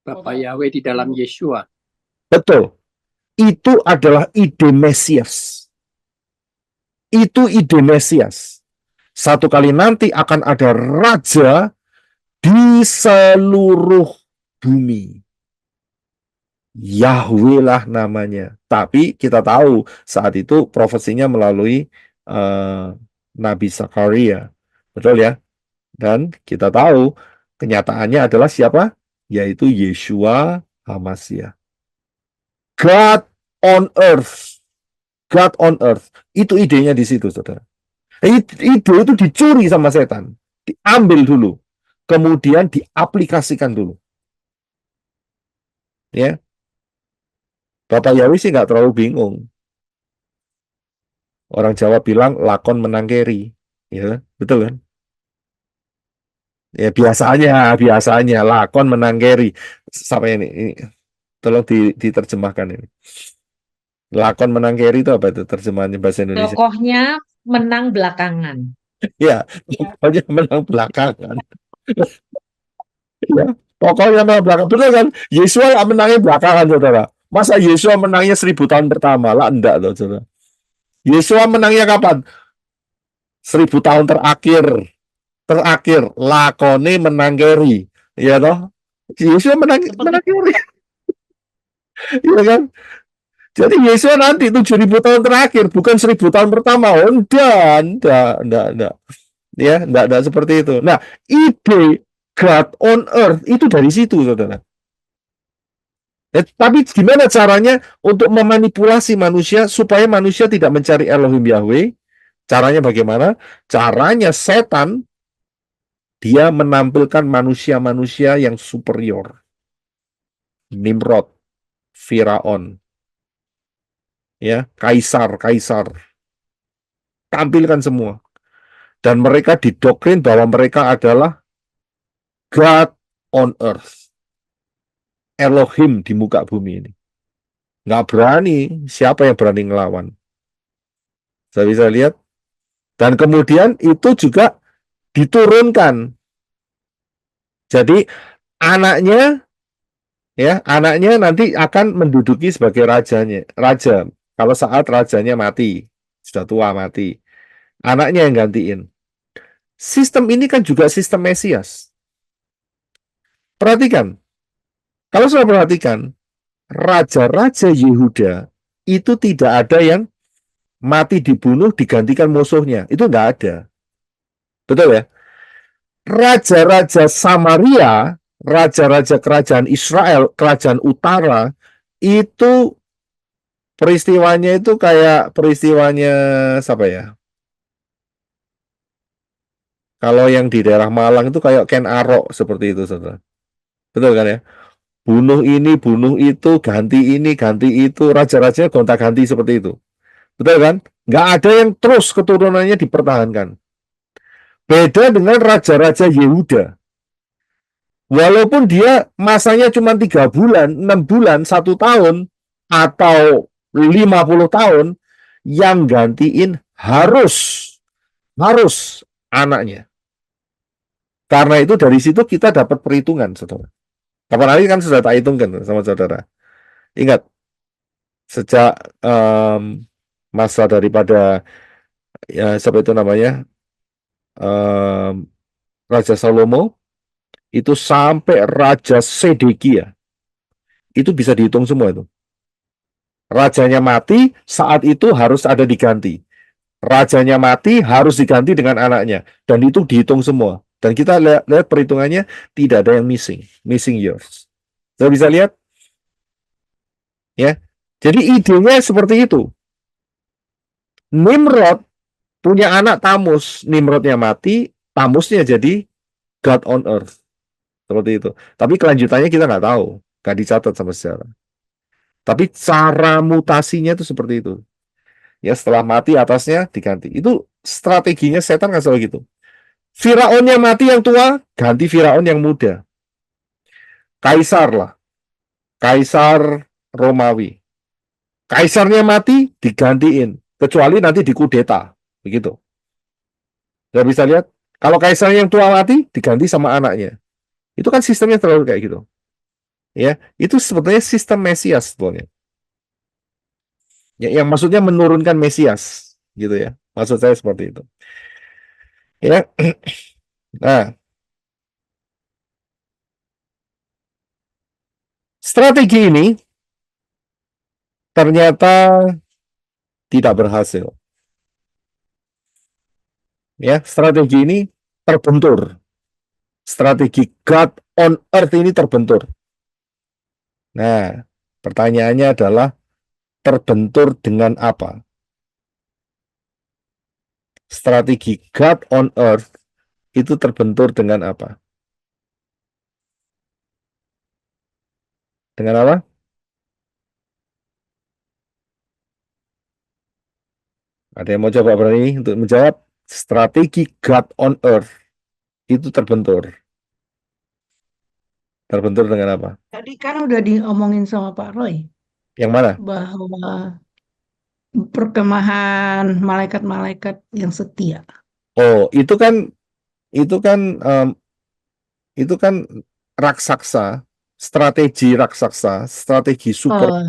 Bapak Yahweh di dalam Yesua. Betul. Itu adalah ide Mesias. Itu ide Mesias. Satu kali nanti akan ada raja di seluruh bumi. Yahweh lah namanya. Tapi kita tahu saat itu profesinya melalui Nabi Zakaria. Betul ya? Dan kita tahu kenyataannya adalah siapa? Yaitu Yeshua HaMashiach. God on earth. God on earth. Itu idenya di situ, saudara. Ide itu dicuri sama setan. Diambil dulu. Kemudian diaplikasikan dulu. Ya. Bapak Yahweh sih nggak terlalu bingung. Orang Jawa bilang lakon menang keri. Ya, betul kan? Ya biasanya lakon menang keri. Sampai ini tolong diterjemahkan ini. Lakon menang keri itu apa itu terjemahannya bahasa Indonesia? Tokohnya menang belakangan. Ya, pokoknya menang belakangan. Ya, pokoknya menang belakangan. Betul kan? Yesua menangnya belakangan, saudara. Masa Yesua menangnya 1000 tahun pertama? Lah enggak, loh, saudara. Yesua menangnya kapan? 1000 tahun terakhir. Lakone menang keri. Ya toh? Yesua menang keri. Iya kan? Jadi Yesua nanti 7000 tahun terakhir, bukan 1000 tahun pertama. Oh, enggak. Ya, enggak seperti itu. Nah, ide God on earth itu dari situ, saudara. Tapi gimana caranya untuk memanipulasi manusia supaya manusia tidak mencari Elohim Yahweh, Caranya bagaimana? Caranya setan dia menampilkan manusia-manusia yang superior. Nimrod, Firaun, ya, kaisar-kaisar. Tampilkan semua. Dan mereka didoktrin bahwa mereka adalah God on earth. Elohim di muka bumi ini. Nggak berani, siapa yang berani ngelawan? Saya bisa lihat. Dan kemudian itu juga diturunkan. Jadi anaknya, ya, anaknya nanti akan menduduki sebagai raja. Kalau saat rajanya mati, sudah tua mati, anaknya yang gantiin. Sistem ini kan juga sistem Mesias. Perhatikan, kalau sudah perhatikan, raja-raja Yehuda itu tidak ada yang mati dibunuh digantikan musuhnya. Itu nggak ada. Betul ya? Raja-raja Samaria, raja-raja kerajaan Israel, kerajaan utara, itu peristiwanya itu kayak peristiwanya siapa ya? Kalau yang di daerah Malang itu kayak Ken Arok seperti itu, saudara. Betul kan ya? Bunuh ini, bunuh itu, ganti ini, ganti itu, raja-rajanya gonta-ganti seperti itu. Betul kan? Nggak ada yang terus keturunannya dipertahankan. Beda dengan raja-raja Yehuda. Walaupun dia masanya cuma 3 bulan, 6 bulan, 1 tahun, atau 50 tahun, yang gantiin harus anaknya. Karena itu dari situ kita dapat perhitungan, saudara. Kapan hari kan sudah tak hitungkan sama saudara. Ingat, sejak masa daripada ya siapa itu namanya Raja Salomo itu sampai Raja Sedekia itu bisa dihitung semua itu. Rajanya mati, saat itu harus ada diganti. Rajanya mati, harus diganti dengan anaknya. Dan itu dihitung semua. Dan kita lihat perhitungannya, tidak ada yang missing years. Saya bisa lihat? Ya. Jadi idenya seperti itu. Nimrod punya anak Tamus. Nimrodnya mati, Tamusnya jadi God on earth. Seperti itu. Tapi kelanjutannya kita nggak tahu. Nggak dicatat sama sejarah. Tapi cara mutasinya itu seperti itu. Ya, setelah mati atasnya diganti. Itu strateginya setan kan selalu gitu. Firaun yang mati yang tua, ganti Firaun yang muda. Kaisar lah. Kaisar Romawi. Kaisarnya mati, digantiin. Kecuali nanti dikudeta. Begitu. Nggak bisa lihat. Kalau kaisar yang tua mati, diganti sama anaknya. Itu kan sistemnya terlalu kayak gitu. Ya, itu sebetulnya sistem Mesias sebetulnya. Ya, yang maksudnya menurunkan Mesias, gitu ya. Maksud saya seperti itu. Ya. Nah, strategi ini ternyata tidak berhasil. Ya, strategi ini terbentur. Strategi God on earth ini terbentur. Nah, pertanyaannya adalah terbentur dengan apa? Strategi God on earth itu terbentur dengan apa? Dengan apa? Ada yang mau coba berani untuk menjawab? Strategi God on earth itu terbentur. Terbentur dengan apa? Tadi kan udah diomongin sama Pak Roy Yang mana? bahwa perkemahan malaikat-malaikat yang setia. Oh, itu kan raksasa, strategi super Oh,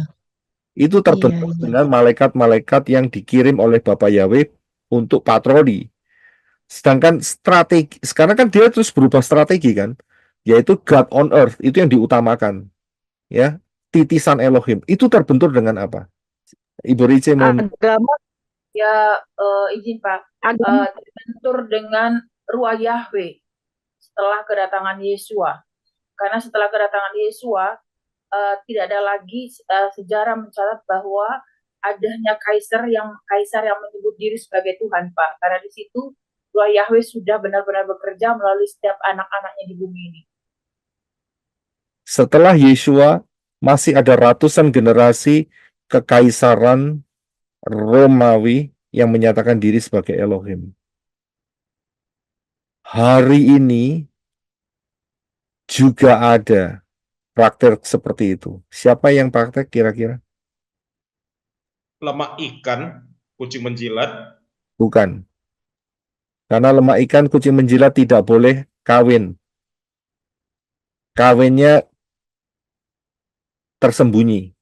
itu iya, terbentuk iya. dengan malaikat-malaikat yang dikirim oleh Bapak Yahweh untuk patroli. Sedangkan strategi sekarang kan dia terus berubah strategi kan, yaitu God on earth itu yang diutamakan, ya, titisan Elohim itu terbentur dengan apa? Ibu Rice mau Agama ya izin Pak, Agama terbentur dengan ruah Yahweh setelah kedatangan Yesua. Karena setelah kedatangan Yesua tidak ada lagi sejarah mencatat bahwa adanya kaisar yang menyebut diri sebagai Tuhan, Pak. Karena di situ Ruah Yahweh sudah benar-benar bekerja melalui setiap anak-anaknya di bumi ini. Setelah Yesua, masih ada ratusan generasi kekaisaran Romawi yang menyatakan diri sebagai Elohim. Hari ini juga ada praktek seperti itu. Siapa yang praktek kira-kira? Lemak ikan, kucing menjilat, Bukan. Karena lemak ikan, kucing menjilat tidak boleh kawin. Kawinnya tersembunyi.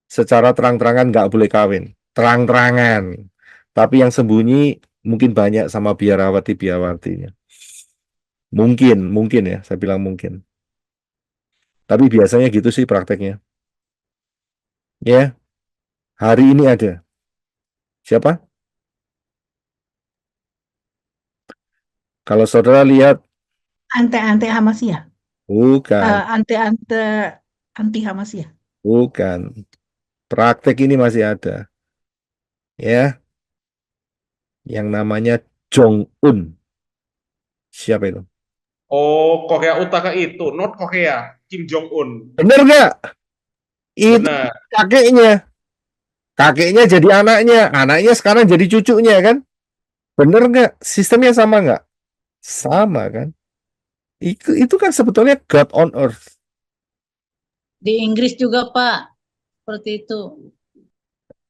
Secara terang-terangan nggak boleh kawin. Terang-terangan. Tapi yang sembunyi mungkin banyak sama biarawati-biarawatinya. Mungkin ya, saya bilang mungkin. Tapi biasanya gitu sih prakteknya. Ya, hari ini ada. Siapa? Kalau saudara lihat, Ante-ante Hamasiyah. bukan, Ante-ante anti Hamasiyah. bukan. Praktek ini masih ada. Ya, yang namanya Jong-un. Siapa itu? oh Korea Utara itu, North Korea, Kim Jong Un. Bener nggak? Itu Benar. kakeknya. Kakeknya jadi anaknya. Anaknya sekarang jadi cucunya kan? Bener nggak? Sistemnya sama nggak? Sama kan? Itu kan sebetulnya God on earth. Di Inggris juga, Pak. Seperti itu.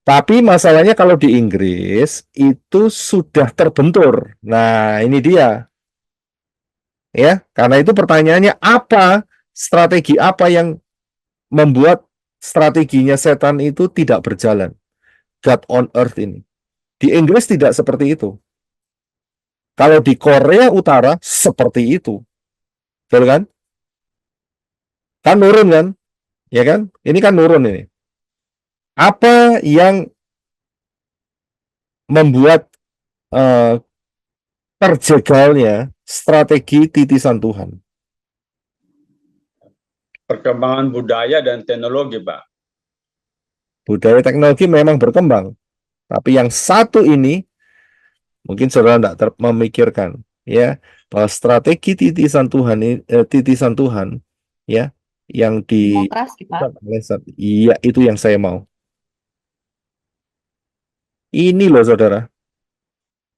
Tapi masalahnya kalau di Inggris itu sudah terbentur. Nah, ini dia. Ya, karena itu pertanyaannya apa? Strategi apa yang membuat strateginya setan itu tidak berjalan? God on earth ini. Di Inggris tidak seperti itu. Kalau di Korea Utara seperti itu. Betul kan? Kan nurun kan? Ya kan? Ini kan nurun ini. Apa yang membuat terjegalnya strategi titisan Tuhan? Perkembangan budaya dan teknologi, Pak. Budaya teknologi memang berkembang. Tapi yang satu ini, mungkin saudara tidak memikirkan, ya, bahwa strategi titisan Tuhan, ya, yang di Demokrasi, Pak. iya itu yang saya mau. Ini loh saudara,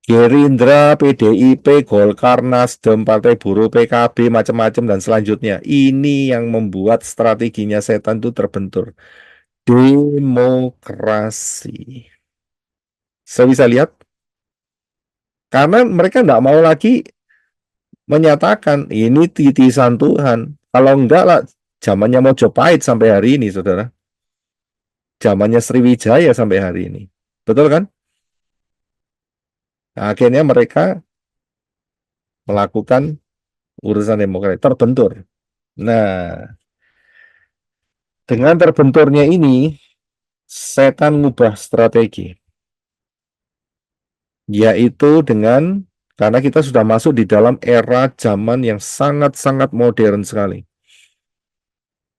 Gerindra, PDIP, Golkar, Nasdem, Partai Buruh, PKB, macam-macam dan selanjutnya. Ini yang membuat strateginya setan itu terbentur. Demokrasi. Saya bisa lihat, karena mereka tidak mau lagi menyatakan ini titisan Tuhan. Kalau enggak lah, zamannya Mojopahit sampai hari ini, saudara. Zamannya Sriwijaya sampai hari ini. Betul kan? Nah, akhirnya mereka melakukan urusan demokrasi, terbentur. Nah, dengan terbenturnya ini, setan mengubah strategi. Yaitu dengan, karena kita sudah masuk di dalam era zaman yang sangat-sangat modern sekali.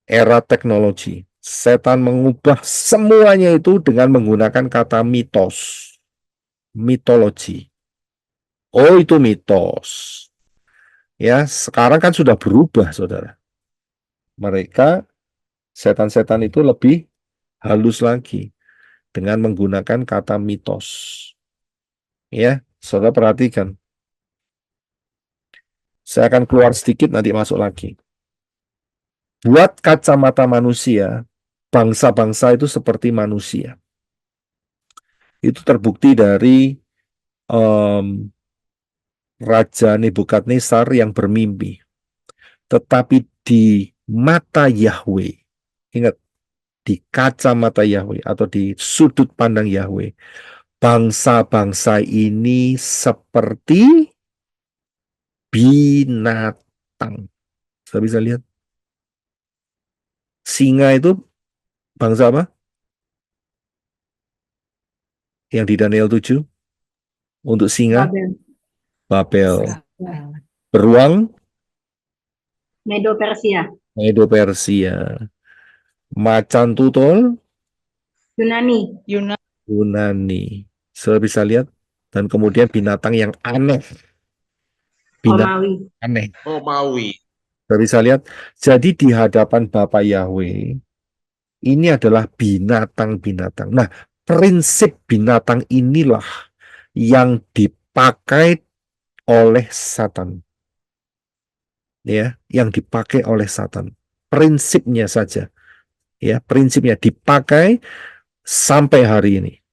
Era teknologi. Setan mengubah semuanya itu dengan menggunakan kata mitos. Mitologi. Oh, itu mitos. Ya, sekarang kan sudah berubah, saudara. Mereka, setan-setan itu lebih halus lagi dengan menggunakan kata mitos. Ya, saudara perhatikan. Saya akan keluar sedikit, nanti masuk lagi. Buat kacamata manusia, bangsa-bangsa itu seperti manusia. Itu terbukti dari Raja Nebukadnezar yang bermimpi. Tetapi di mata Yahweh, ingat, di kacamata Yahweh atau di sudut pandang Yahweh, bangsa-bangsa ini seperti binatang. Saya bisa lihat. Singa itu bangsa apa? Yang di Daniel 7. Untuk singa, Babel. Beruang, Medo Persia. Medo Persia. Macan tutul, Yunani. Yunani. Saudara bisa lihat. Dan kemudian binatang yang aneh. Binatang Romawi. aneh. Romawi. Saudara bisa lihat. Jadi di hadapan Bapa Yahweh, ini adalah binatang-binatang. Nah, prinsip binatang inilah yang dipakai oleh Satan. Ya, yang dipakai oleh Satan. Prinsipnya saja. Ya, prinsipnya dipakai sampai hari ini.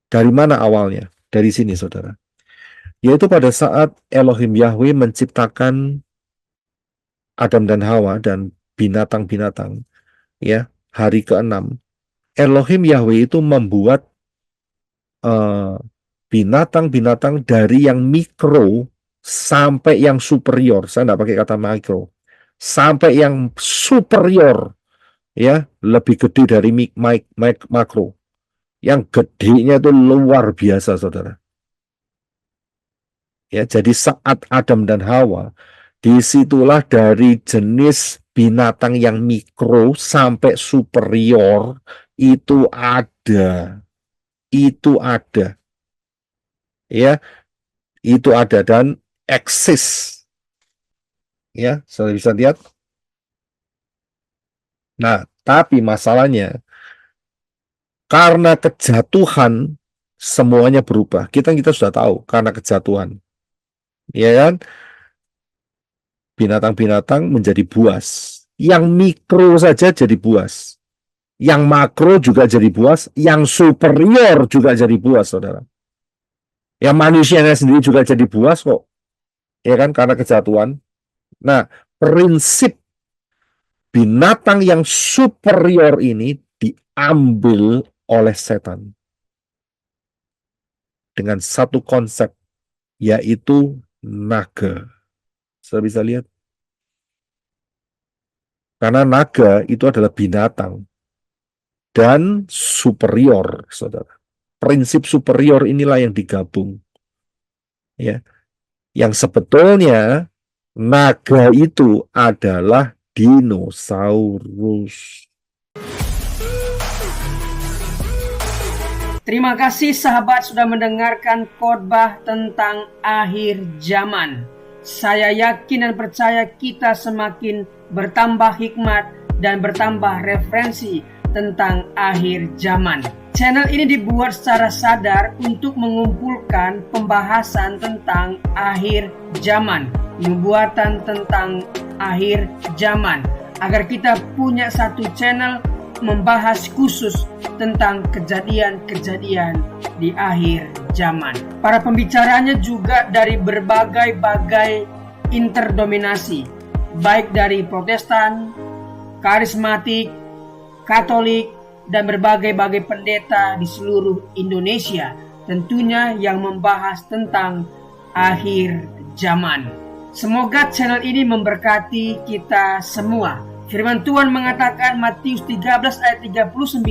Dari mana awalnya? Dari sini, saudara. Yaitu pada saat Elohim Yahweh menciptakan Adam dan Hawa dan binatang-binatang. Ya, hari ke-6. Elohim Yahweh itu membuat binatang-binatang dari yang mikro sampai yang superior. Saya tidak pakai kata mikro. Sampai yang superior. Ya, lebih gede dari makro. Yang gedenya itu luar biasa, saudara. Ya, jadi saat Adam dan Hawa, disitulah dari jenis binatang yang mikro sampai superior itu ada. Itu ada. Ya, itu ada dan eksis. Ya, saudara bisa lihat. Nah, tapi masalahnya karena kejatuhan semuanya berubah. Kita sudah tahu karena kejatuhan. Ya kan? Binatang-binatang menjadi buas. Yang mikro saja jadi buas. Yang makro juga jadi buas, yang superior juga jadi buas, saudara. Yang manusianya sendiri juga jadi buas kok. Ya kan, karena kejatuhan. Nah, prinsip binatang yang superior ini diambil oleh setan. Dengan satu konsep, yaitu naga. Saudara bisa lihat. Karena naga itu adalah binatang. Dan superior, saudara. Prinsip superior inilah yang digabung. Ya. Yang sebetulnya naga itu adalah dinosaurus. Terima kasih sahabat sudah mendengarkan khotbah tentang akhir zaman. Saya yakin dan percaya kita semakin bertambah hikmat dan bertambah referensi tentang akhir zaman. Channel ini dibuat secara sadar untuk mengumpulkan pembahasan tentang akhir zaman, nubuatan tentang akhir zaman, agar kita punya satu channel membahas khusus tentang kejadian-kejadian di akhir zaman. Para pembicaranya juga dari berbagai interdominasi, baik dari Protestan, karismatik, Katolik, dan berbagai pendeta di seluruh Indonesia, tentunya yang membahas tentang akhir zaman. Semoga channel ini memberkati kita semua. Firman Tuhan mengatakan Matius 13 ayat 39,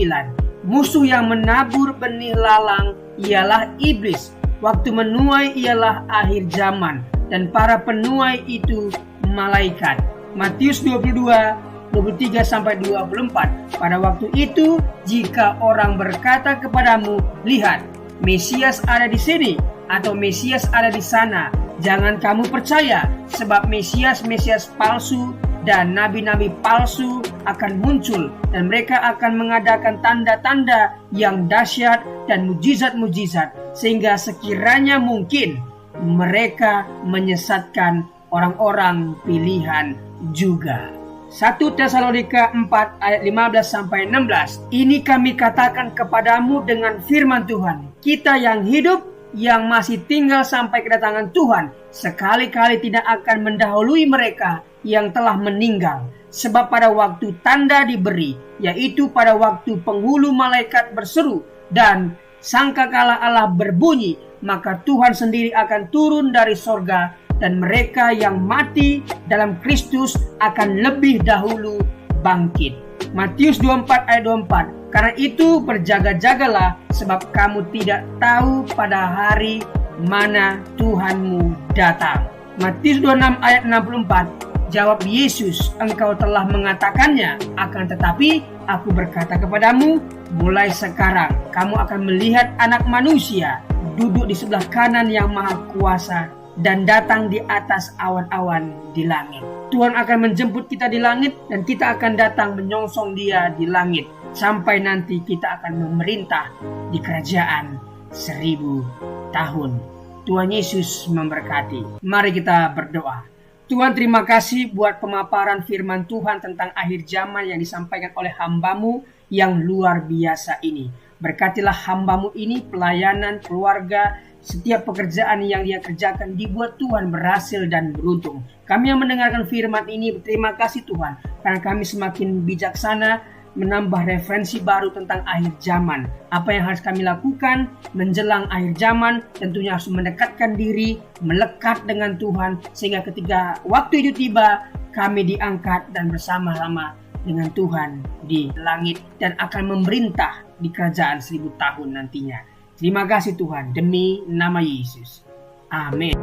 musuh yang menabur benih lalang ialah iblis. Waktu menuai ialah akhir zaman, dan para penuai itu malaikat. Matius 22:23-24. Pada waktu itu, jika orang berkata kepadamu, lihat, Mesias ada di sini, atau Mesias ada di sana, jangan kamu percaya, sebab Mesias palsu dan nabi-nabi palsu akan muncul, dan mereka akan mengadakan tanda-tanda yang dahsyat dan mujizat-mujizat, sehingga sekiranya mungkin mereka menyesatkan orang-orang pilihan juga. 1 Tesalonika 4 ayat 15-16. Ini kami katakan kepadamu dengan firman Tuhan, kita yang hidup, yang masih tinggal sampai kedatangan Tuhan, sekali-kali tidak akan mendahului mereka yang telah meninggal. Sebab pada waktu tanda diberi, yaitu pada waktu penghulu malaikat berseru dan sangkakala Allah berbunyi, maka Tuhan sendiri akan turun dari sorga, dan mereka yang mati dalam Kristus akan lebih dahulu bangkit. Matius 24 ayat 24. Karena itu berjaga-jagalah, sebab kamu tidak tahu pada hari mana Tuhanmu datang. Matius 26 ayat 64. Jawab Yesus, engkau telah mengatakannya, akan tetapi Aku berkata kepadamu, mulai sekarang kamu akan melihat Anak Manusia duduk di sebelah kanan Yang Maha Kuasa dan datang di atas awan-awan di langit. Tuhan akan menjemput kita di langit dan kita akan datang menyongsong Dia di langit sampai nanti kita akan memerintah di kerajaan 1000 tahun. Tuhan Yesus memberkati. Mari kita berdoa. Tuhan, terima kasih buat pemaparan firman Tuhan tentang akhir zaman yang disampaikan oleh hamba-Mu yang luar biasa ini. Berkatilah hamba-Mu ini, pelayanan, keluarga, setiap pekerjaan yang dia kerjakan dibuat Tuhan berhasil dan beruntung. Kami yang mendengarkan firman ini berterima kasih Tuhan, karena kami semakin bijaksana menambah referensi baru tentang akhir zaman. Apa yang harus kami lakukan menjelang akhir zaman? Tentunya harus mendekatkan diri, melekat dengan Tuhan, sehingga ketika waktu itu tiba, kami diangkat dan bersama-sama dengan Tuhan di langit dan akan memerintah di kerajaan 1000 tahun nantinya. Terima kasih Tuhan, demi nama Yesus. Amin.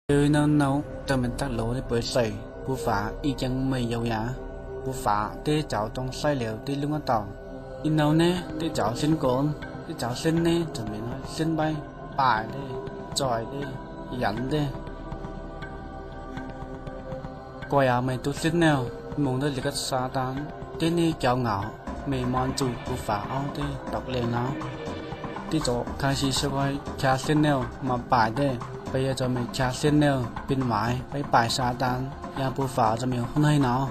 Nơi nào nào cho mình tắt lỗ để bởi sẩy bù phá y chẳng mày dầu nhá bù phá tê cháu trong sai liệu tê lưng tàu in nào nè tê cháu xin cồn tê cháu xin nè cho mình nói xin bay bài đi tròi đi dẫn đi quay à mày tu xin nào muốn tới cách xa tán tê nè cháu ngạo mày mòn chùi bù phá ao tê đọc lên nào tê cháu khai sĩ sẽ quay cha xin nào mà bài đi bây giờ cho mình cha xin nêu pin mãi với bài sa tan nhà bù phá cho mình không hay nào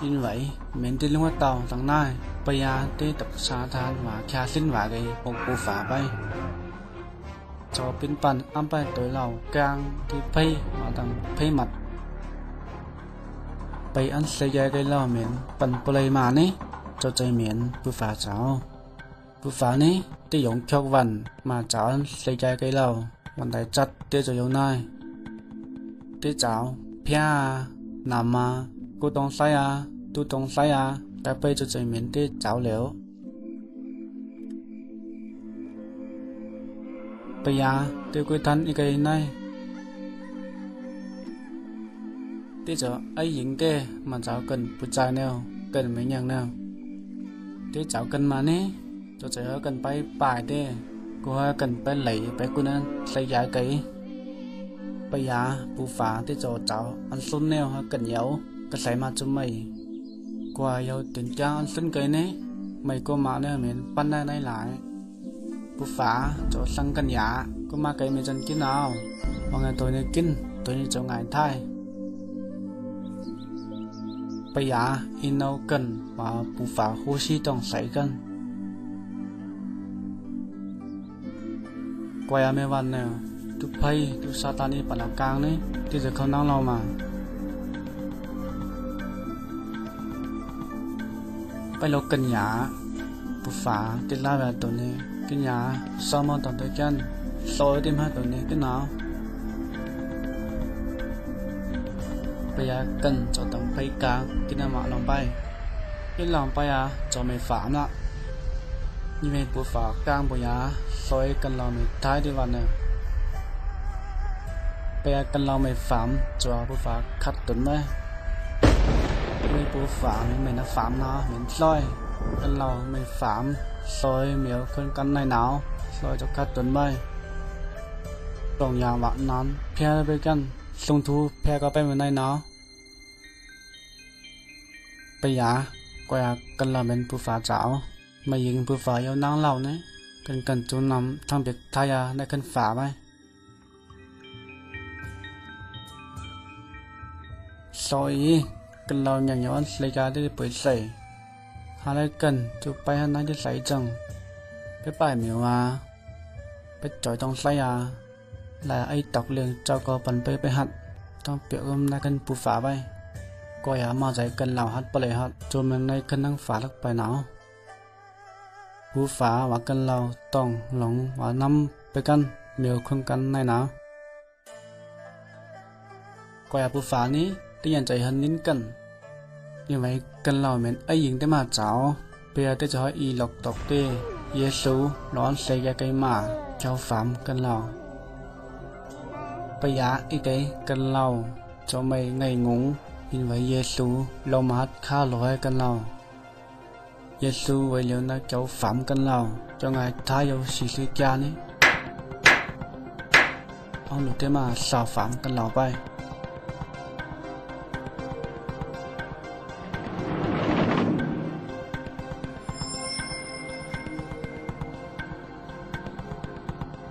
như vậy mình tin lúc tàu thằng này bây giờ đi tập sa tan và cha xin và cái một bù phá bay cho pin pan âm bay tối lầu càng thì pay mà thằng pay mặt bây ăn xây dựng cái lò miền pan play mà ní cho chơi miền bù phá cháu bù phá ní đi dùng chọc vần mà cháu ăn xây dựng cái lòวันใดจัดเตจะอยู่ไหนเตเจ้าเพียนำมากูต้องใส่ตูต้องใส่แต่ไปจะใจเหม็นเตเจ้าเหลวไปยาเตกูทันอีกไงไหนเตจะไอ้หญิงเตมันเจ้ากันผู้ชายแนวกันไม่ยังแนวเตเจ้ากันมานี่จะเจอกันไปป่ายเตcô cần phải lấy phải cô nên xây giá cái bây giờ bù phá tới cho cháu ăn xuân neo cần nhậu cái xây mà cho mày qua yêu tiền trang ăn xuân cái này mày cô mà nè mình ban này lại bù phá cho sang cần giá cô mà cái mình dân kiến nào mà ngày tôi này kinh tôi này cho ngày thay bây giờ in đâu cần mà bù phá hô si trong xây cần quay mấyวันnè tu pay tu satani pada kang ni tiจะเขานั่งเรามาไปลกกันหยาปุฟ้าติลาแบบตัวนี้กันหยาซ้อมตอนตัวกันซอยติมาตัวนี้กันหนาวไปยากันจะต้องไปกลางกินน้ำลงไปกินลงไปจะไม่ฝามละnhư vậy bố phá càng bố giá soi cần lòng mình thái đi vào nè bây giờ cần lòng mình phạm cho bố phá khát tuấn đấy như bố phá mình đã phạm nó mình soi cần lòng mình phạm soi miếu con căn này nào soi cho khát tuấn bay tổng nhà bạn nón phe với căn sung thu phe có bên này nó bây giờ quay cần lòng mình bố phá chảo màยิงผู้ฝ่ายเอานางเหล่านี้กันจูนำทางเบ็ดทายาในกันฝ่าไปซอยกันเราอย่างย้อนเลยจะได้เปิดใส่หาอะไรกันจูไปหาไหนจะใส่จังไปป่ายเหมียวไปจ่อยต้องใส่làไอ้ตอกเลียงเจ้าก็ปั่นไปหัดต้องเปียกในกันผู้ฝ่าไปก็อย่ามาใจกันเหล่าหัดไปเลยหัดจนมันในกันนั่งฝ่าลักไปหนาวผู้ฝาว่ากันเราต้องหลงว่านำไปกันเมียวคนกันในหนาวกว่าผู้ฝานี้ได้ยันใจหันนิ้นกันยังไงกันเราเหมือนไอ้หญิงได้มาเจ้าเปียได้จะให้อีหลอกตอกเตเยซูร้อนเสียใจมาเจ้าฝามกันเรา bây giờ ý cái cần lâu cho mày ngày ngủ in với Giêsu lâu mà khá lỗi cần lâu Giêsu với liệu nó cháu phạm cần lâu cho ngài thái yêu sĩ sư cha ní ông lúc thế mà sao phạm cần lâu bay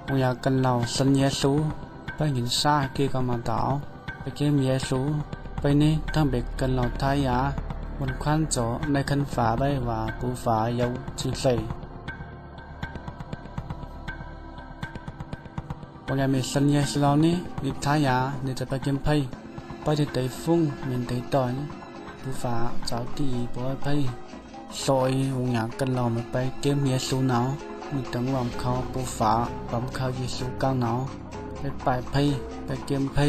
ông nhà cần lâu sân Giêsu bay nhìn xa kia còn mà đảoไปเกมเยซูไปนี่ทั้งเบกกันเราทายาบนควันโจในคันฝาใบว่าปูฝาเยาจิงใส่วันยามีสัญญาสลานี่นิทายาเนี่ยจะไปเกมไพ่ไปที่ไต้ฟุ้งเหมือนไต้ต่อยปูฝาเจ้าตีปอยไพ่ซอยวันยากันเราไม่ไปเกมเยซูหนาวมีตั้งวางเขาปูฝาบำเขาเยซูกลางหนาวไปไปไพ่ไปเกมไพ่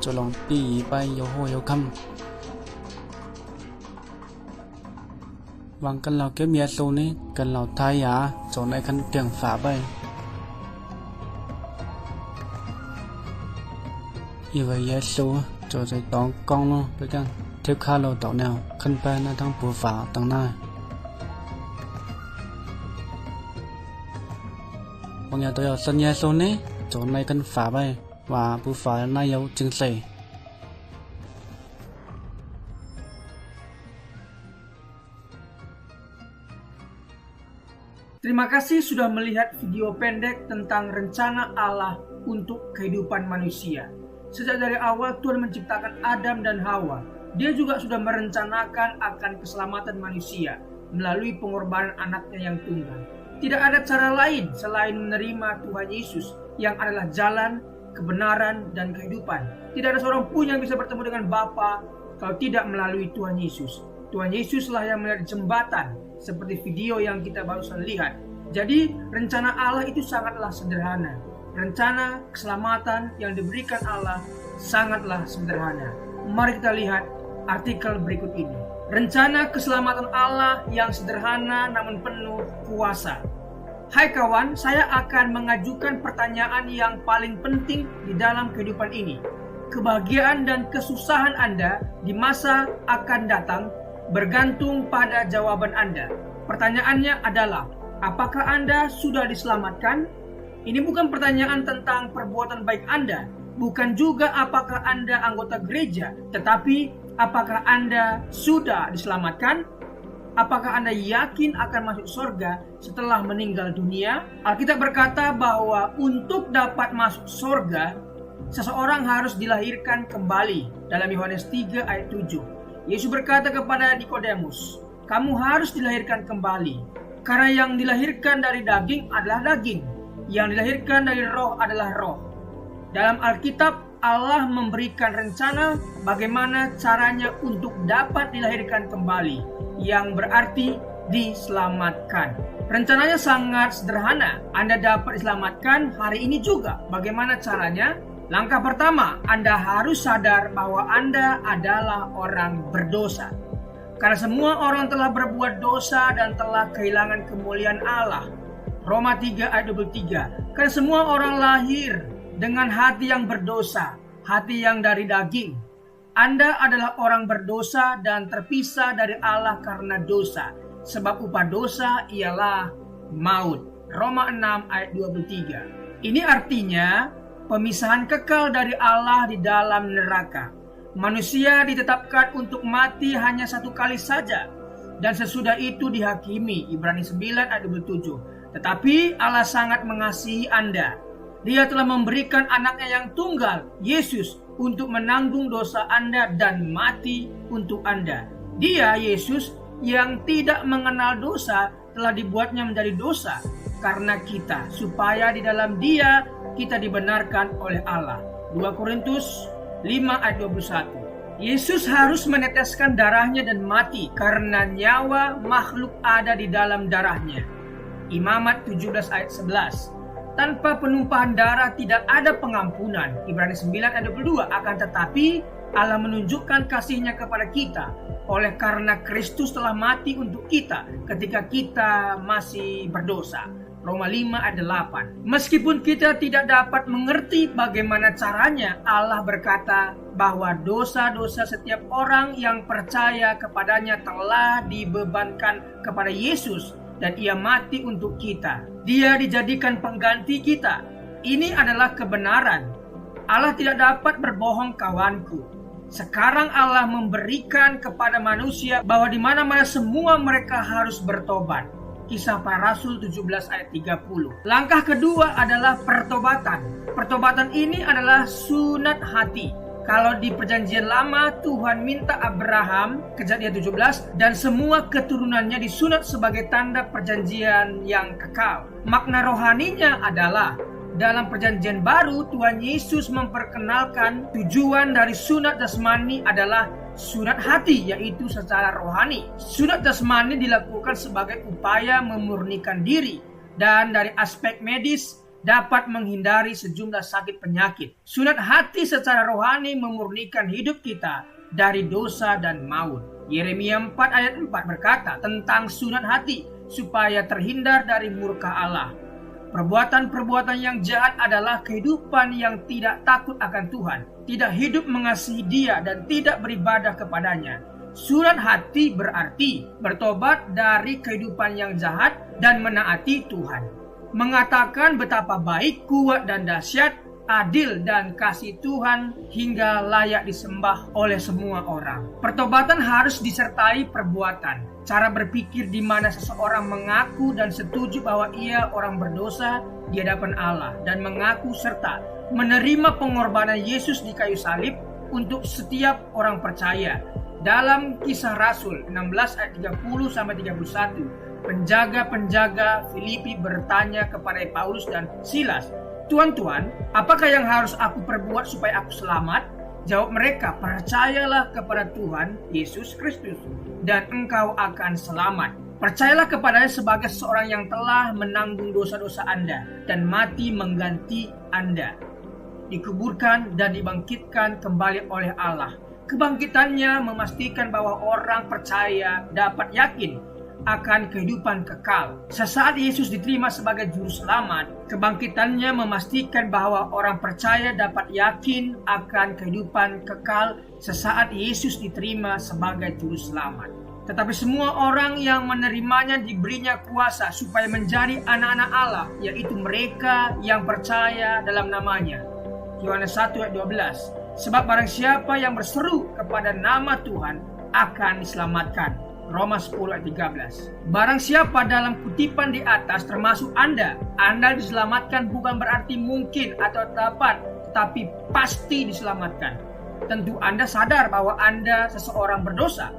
cho lòng tì bay yêu hô yêu khăm vàng cần lào kiếm nhẹ sâu ní cần lào thái á cho này khăn tiếng phá bay yêu về nhẹ sâu cho dây tón con luôn với căn theo khá lâu tỏ nào khăn bay nó thằng bùa phá tầng này vàng nhà tôi ở sân nhẹ sâu ní cho này khăn phá bay và bùa phá này yêu chừng sẩy Terima kasih sudah melihat video pendek tentang rencana Allah untuk kehidupan manusia. Sejak dari awal Tuhan menciptakan Adam dan Hawa. Dia juga sudah merencanakan akan keselamatan manusia melalui pengorbanan anaknya yang tunggal. Tidak ada cara lain selain menerima Tuhan Yesus yang adalah jalan, kebenaran, dan kehidupan. Tidak ada seorang pun yang bisa bertemu dengan Bapa kalau tidak melalui Tuhan Yesus. Tuhan Yesuslah yang menjadi jembatan seperti video yang kita barusan lihat. Jadi rencana Allah itu sangatlah sederhana. Rencana keselamatan yang diberikan Allah sangatlah sederhana. Mari kita lihat artikel berikut ini. Rencana keselamatan Allah yang sederhana namun penuh kuasa. Hai kawan, saya akan mengajukan pertanyaan yang paling penting di dalam kehidupan ini. Kebahagiaan dan kesusahan Anda di masa akan datang bergantung pada jawaban Anda. Pertanyaannya adalah, apakah Anda sudah diselamatkan? Ini bukan pertanyaan tentang perbuatan baik Anda, bukan juga apakah Anda anggota gereja, tetapi apakah Anda sudah diselamatkan? Apakah Anda yakin akan masuk surga setelah meninggal dunia? Alkitab berkata bahwa untuk dapat masuk surga, seseorang harus dilahirkan kembali. Dalam Yohanes 3 ayat 7. Yesus berkata kepada Nikodemus, kamu harus dilahirkan kembali. Karena yang dilahirkan dari daging adalah daging, yang dilahirkan dari roh adalah roh. Dalam Alkitab, Allah memberikan rencana bagaimana caranya untuk dapat dilahirkan kembali, yang berarti diselamatkan. Rencananya sangat sederhana. Anda dapat diselamatkan hari ini juga. Bagaimana caranya? Langkah pertama, Anda harus sadar bahwa Anda adalah orang berdosa. Karena semua orang telah berbuat dosa dan telah kehilangan kemuliaan Allah. Roma 3 ayat 23. Karena semua orang lahir dengan hati yang berdosa, hati yang dari daging. Anda adalah orang berdosa dan terpisah dari Allah karena dosa. Sebab upah dosa ialah maut. Roma 6 ayat 23. Ini artinya pemisahan kekal dari Allah di dalam neraka. Manusia ditetapkan untuk mati hanya satu kali saja, dan sesudah itu dihakimi. Ibrani 9 ayat 27. Tetapi Allah sangat mengasihi Anda. Dia telah memberikan anaknya yang tunggal, Yesus, untuk menanggung dosa Anda dan mati untuk Anda. Dia, Yesus, yang tidak mengenal dosa, telah dibuatnya menjadi dosa karena kita, supaya di dalam Dia kita dibenarkan oleh Allah. 2 Korintus 5 ayat 21. Yesus harus meneteskan darahnya dan mati karena nyawa makhluk ada di dalam darahnya. Imamat 17 ayat 11. Tanpa penumpahan darah tidak ada pengampunan. Ibrani 9 ayat 22. Akan tetapi Allah menunjukkan kasih-Nya kepada kita oleh karena Kristus telah mati untuk kita ketika kita masih berdosa. Roma 5 ayat 8. Meskipun kita tidak dapat mengerti bagaimana caranya, Allah berkata bahwa dosa-dosa setiap orang yang percaya kepadanya telah dibebankan kepada Yesus dan Ia mati untuk kita. Dia dijadikan pengganti kita. Ini adalah kebenaran. Allah tidak dapat berbohong, kawanku. Sekarang Allah memberikan kepada manusia bahwa di mana-mana semua mereka harus bertobat. Kisah Para Rasul 17 ayat 30. Langkah kedua adalah pertobatan. Pertobatan ini adalah sunat hati. Kalau di perjanjian lama Tuhan minta Abraham, Kejadian 17, dan semua keturunannya disunat sebagai tanda perjanjian yang kekal. Makna rohaninya adalah dalam perjanjian baru Tuhan Yesus memperkenalkan tujuan dari sunat jasmani adalah sunat hati, yaitu secara rohani. Sunat jasmani dilakukan sebagai upaya memurnikan diri dan dari aspek medis dapat menghindari sejumlah sakit penyakit. Sunat hati secara rohani memurnikan hidup kita dari dosa dan maut. Yeremia 4 ayat 4 berkata tentang sunat hati supaya terhindar dari murka Allah. Perbuatan-perbuatan yang jahat adalah kehidupan yang tidak takut akan Tuhan, tidak hidup mengasihi Dia, dan tidak beribadah kepadanya. Sunat hati berarti bertobat dari kehidupan yang jahat dan menaati Tuhan. Mengatakan betapa baik, kuat, dan dahsyat, adil, dan kasih Tuhan hingga layak disembah oleh semua orang. Pertobatan harus disertai perbuatan. Cara berpikir di mana seseorang mengaku dan setuju bahwa ia orang berdosa di hadapan Allah dan mengaku serta menerima pengorbanan Yesus di kayu salib untuk setiap orang percaya. Dalam Kisah Rasul 16 ayat 30-31, penjaga-penjaga Filipi bertanya kepada Paulus dan Silas, "Tuan-tuan, apakah yang harus aku perbuat supaya aku selamat?" Jawab mereka, "Percayalah kepada Tuhan Yesus Kristus dan engkau akan selamat." Percayalah kepadanya sebagai seorang yang telah menanggung dosa-dosa Anda dan mati mengganti Anda, dikuburkan dan dibangkitkan kembali oleh Allah. Kebangkitannya memastikan bahwa orang percaya dapat yakin akan kehidupan kekal. Sesaat Yesus diterima sebagai juru selamat, kebangkitannya memastikan bahwa orang percaya dapat yakin akan kehidupan kekal sesaat Yesus diterima sebagai juru selamat. Tetapi semua orang yang menerimanya diberinya kuasa supaya menjadi anak-anak Allah, yaitu mereka yang percaya dalam namanya. Yohanes 1 ayat 12. Sebab barang siapa yang berseru kepada nama Tuhan akan diselamatkan. Roma 10 ayat 13. Barang siapa dalam kutipan di atas termasuk Anda diselamatkan bukan berarti mungkin atau dapat, tetapi pasti diselamatkan. Tentu Anda sadar bahwa Anda seseorang berdosa.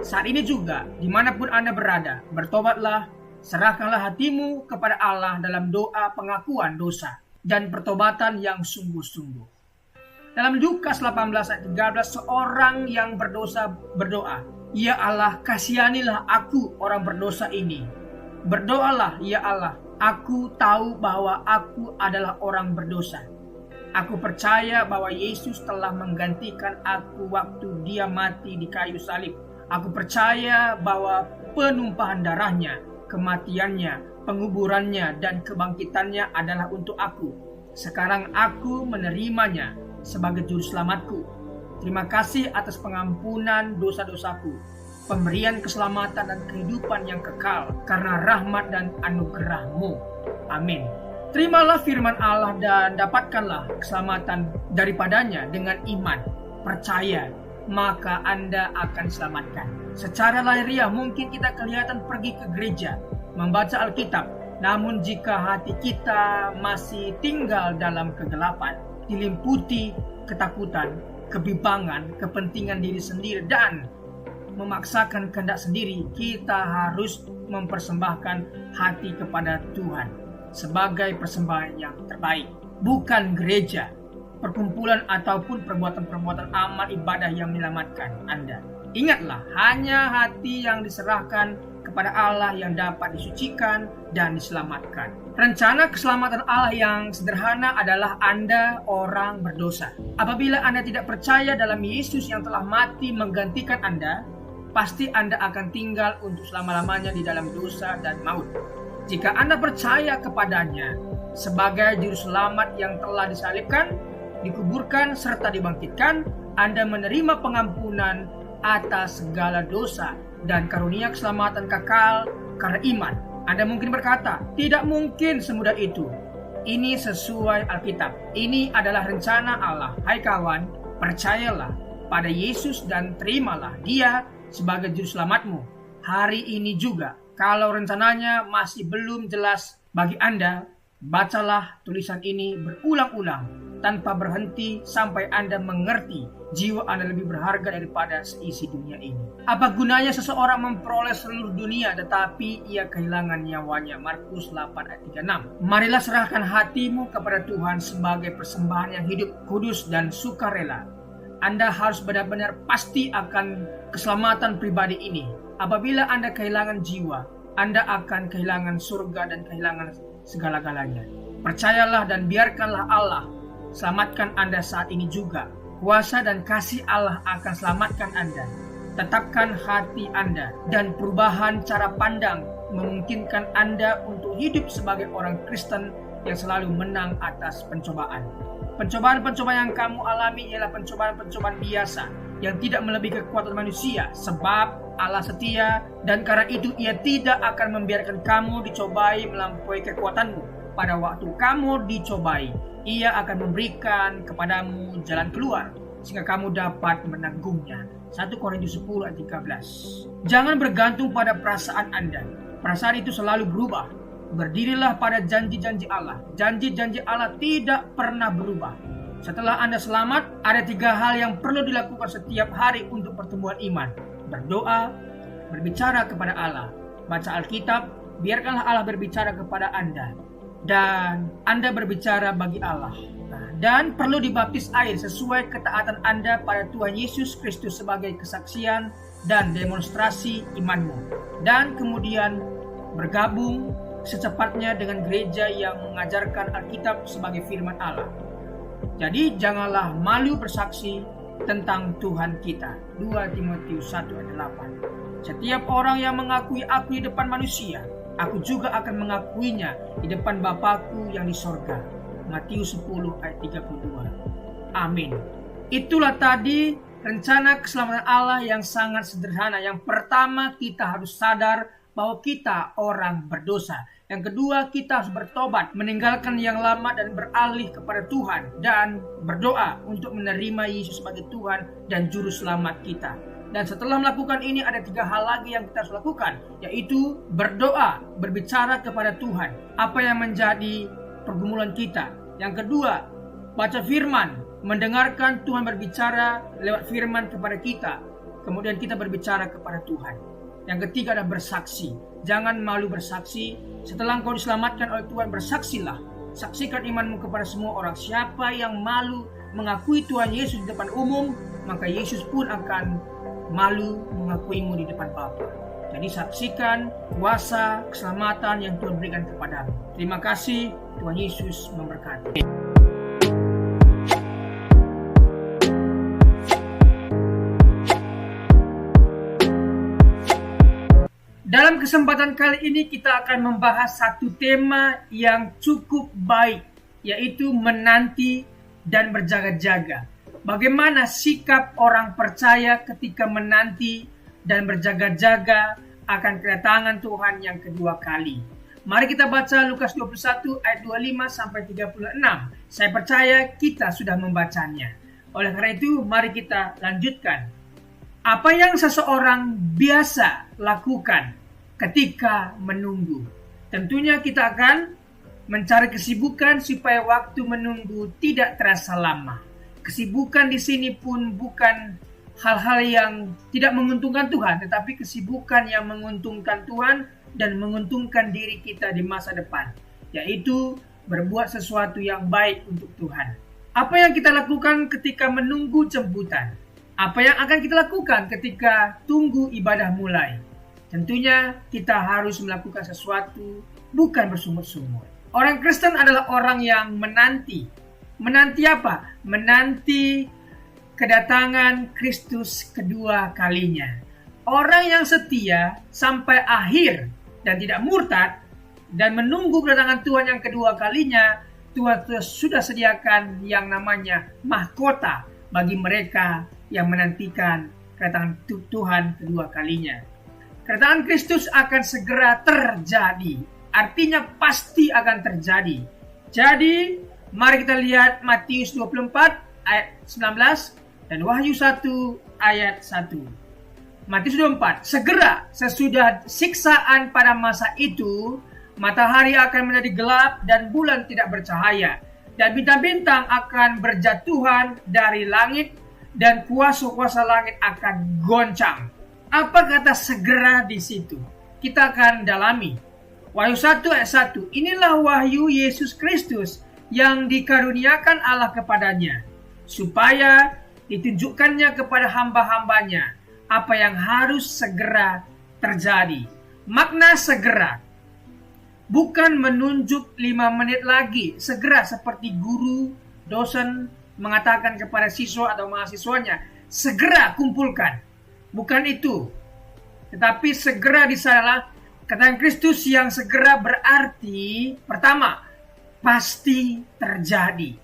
Saat ini juga, dimanapun Anda berada, bertobatlah, serahkanlah hatimu kepada Allah dalam doa pengakuan dosa dan pertobatan yang sungguh-sungguh. Dalam Lukas 18 ayat 13, seorang yang berdosa berdoa, "Ya Allah, kasihanilah aku orang berdosa ini." Berdoalah, "Ya Allah, aku tahu bahwa aku adalah orang berdosa. Aku percaya bahwa Yesus telah menggantikan aku waktu Dia mati di kayu salib. Aku percaya bahwa penumpahan darahnya, kematiannya, penguburannya, dan kebangkitannya adalah untuk aku. Sekarang aku menerimanya sebagai juru selamatku. Terima kasih atas pengampunan dosa-dosaku, pemberian keselamatan dan kehidupan yang kekal karena rahmat dan anugerah-Mu. Amin." Terimalah firman Allah dan dapatkanlah keselamatan daripadanya dengan iman. Percaya, maka Anda akan diselamatkan. Secara lahiriah mungkin kita kelihatan pergi ke gereja, membaca Alkitab, namun jika hati kita masih tinggal dalam kegelapan, dilimputi ketakutan, kebimbangan, kepentingan diri sendiri, dan memaksakan kehendak sendiri, kita harus mempersembahkan hati kepada Tuhan sebagai persembahan yang terbaik. Bukan gereja, perkumpulan, ataupun perbuatan-perbuatan amal ibadah yang menyelamatkan Anda. Ingatlah, hanya hati yang diserahkan kepada Allah yang dapat disucikan dan diselamatkan. Rencana keselamatan Allah yang sederhana adalah Anda orang berdosa. Apabila Anda tidak percaya dalam Yesus yang telah mati menggantikan Anda, pasti Anda akan tinggal untuk selama-lamanya di dalam dosa dan maut. Jika Anda percaya kepadanya sebagai juru selamat yang telah disalibkan, dikuburkan, serta dibangkitkan, Anda menerima pengampunan atas segala dosa dan karunia keselamatan kekal karena iman. Anda mungkin berkata, tidak mungkin semudah itu. Ini sesuai Alkitab. Ini adalah rencana Allah. Hai kawan, percayalah pada Yesus dan terimalah Dia sebagai juru selamatmu. Hari ini juga, kalau rencananya masih belum jelas bagi Anda, bacalah tulisan ini berulang-ulang tanpa berhenti sampai Anda mengerti jiwa Anda lebih berharga daripada seisi dunia ini. Apa gunanya seseorang memperoleh seluruh dunia tetapi ia kehilangan nyawanya? Markus 8 ayat 36. Marilah serahkan hatimu kepada Tuhan sebagai persembahan yang hidup, kudus dan sukarela. Anda harus benar-benar pasti akan keselamatan pribadi ini. Apabila Anda kehilangan jiwa, Anda akan kehilangan surga dan kehilangan segala-galanya. Percayalah dan biarkanlah Allah selamatkan Anda saat ini juga. Kuasa dan kasih Allah akan selamatkan Anda. Tetapkan hati Anda dan perubahan cara pandang memungkinkan Anda untuk hidup sebagai orang Kristen yang selalu menang atas pencobaan. Pencobaan-pencobaan yang kamu alami ialah pencobaan-pencobaan biasa yang tidak melebihi kekuatan manusia, sebab Allah setia dan karena itu Ia tidak akan membiarkan kamu dicobai melampaui kekuatanmu. Pada waktu kamu dicobai, Ia akan memberikan kepadamu jalan keluar sehingga kamu dapat menanggungnya. 1 Korintus 10 ayat 13. Jangan bergantung pada perasaan Anda. Perasaan itu selalu berubah. Berdirilah pada janji-janji Allah. Janji-janji Allah tidak pernah berubah. Setelah Anda selamat, ada 3 hal yang perlu dilakukan setiap hari untuk pertumbuhan iman. Berdoa, berbicara kepada Allah, baca Alkitab, biarkanlah Allah berbicara kepada Anda, dan Anda berbicara bagi Allah. Dan perlu dibaptis air sesuai ketaatan Anda pada Tuhan Yesus Kristus sebagai kesaksian dan demonstrasi imanmu. Dan kemudian bergabung secepatnya dengan gereja yang mengajarkan Alkitab sebagai firman Allah. Jadi janganlah malu bersaksi tentang Tuhan kita. 2 Timotius 1 ayat 8. Setiap orang yang mengakui aku di depan manusia, aku juga akan mengakuinya di depan Bapakku yang di sorga. Matius 10 ayat 32. Amin. Itulah tadi rencana keselamatan Allah yang sangat sederhana. Yang pertama, kita harus sadar bahwa kita orang berdosa. Yang kedua, kita harus bertobat, meninggalkan yang lama dan beralih kepada Tuhan, dan berdoa untuk menerima Yesus sebagai Tuhan dan Juru Selamat kita. Dan setelah melakukan ini, ada 3 hal lagi yang kita harus lakukan, yaitu berdoa, berbicara kepada Tuhan, apa yang menjadi pergumulan kita. Yang kedua, baca firman, mendengarkan Tuhan berbicara lewat firman kepada kita. Kemudian kita berbicara kepada Tuhan. Yang ketiga adalah bersaksi. Jangan malu bersaksi. Setelah engkau diselamatkan oleh Tuhan, bersaksilah. Saksikan imanmu kepada semua orang. Siapa yang malu mengakui Tuhan Yesus di depan umum, maka Yesus pun akan malu mengakuimu di depan Bapa. Jadi saksikan kuasa keselamatan yang Tuhan berikan kepadamu. Terima kasih. Tuhan Yesus memberkati. Dalam kesempatan kali ini kita akan membahas satu tema yang cukup baik, yaitu menanti dan berjaga-jaga. Bagaimana sikap orang percaya ketika menanti dan berjaga-jaga akan kedatangan Tuhan yang kedua kali. Mari kita baca Lukas 21 ayat 25 sampai 36. Saya percaya kita sudah membacanya. Oleh karena itu, mari kita lanjutkan. Apa yang seseorang biasa lakukan ketika menunggu? Tentunya kita akan mencari kesibukan supaya waktu menunggu tidak terasa lama. Kesibukan di sini pun bukan hal-hal yang tidak menguntungkan Tuhan, tetapi kesibukan yang menguntungkan Tuhan dan menguntungkan diri kita di masa depan, yaitu berbuat sesuatu yang baik untuk Tuhan. Apa yang kita lakukan ketika menunggu jemputan? Apa yang akan kita lakukan ketika tunggu ibadah mulai? Tentunya kita harus melakukan sesuatu, bukan bersungut-sungut. Orang Kristen adalah orang yang menanti. Menanti apa? Menanti kedatangan Kristus kedua kalinya. Orang yang setia sampai akhir dan tidak murtad, dan menunggu kedatangan Tuhan yang kedua kalinya, Tuhan sudah sediakan yang namanya mahkota bagi mereka yang menantikan kedatangan Tuhan kedua kalinya. Kedatangan Kristus akan segera terjadi, artinya pasti akan terjadi. Jadi, mari kita lihat Matius 24 ayat 19 dan Wahyu 1 ayat 1. Matius 24, segera sesudah siksaan pada masa itu, matahari akan menjadi gelap dan bulan tidak bercahaya, dan bintang-bintang akan berjatuhan dari langit, dan kuasa-kuasa langit akan goncang. Apa kata segera di situ? Kita akan dalami. Wahyu 1 ayat 1, inilah wahyu Yesus Kristus yang dikaruniakan Allah kepadanya, supaya ditunjukkannya kepada hamba-hambanya apa yang harus segera terjadi. Makna segera bukan menunjuk 5 menit lagi, segera seperti guru, dosen mengatakan kepada siswa atau mahasiswanya, segera kumpulkan. Bukan itu. Tetapi segera di sanalah kedatangan Kristus yang segera berarti, pertama, pasti terjadi.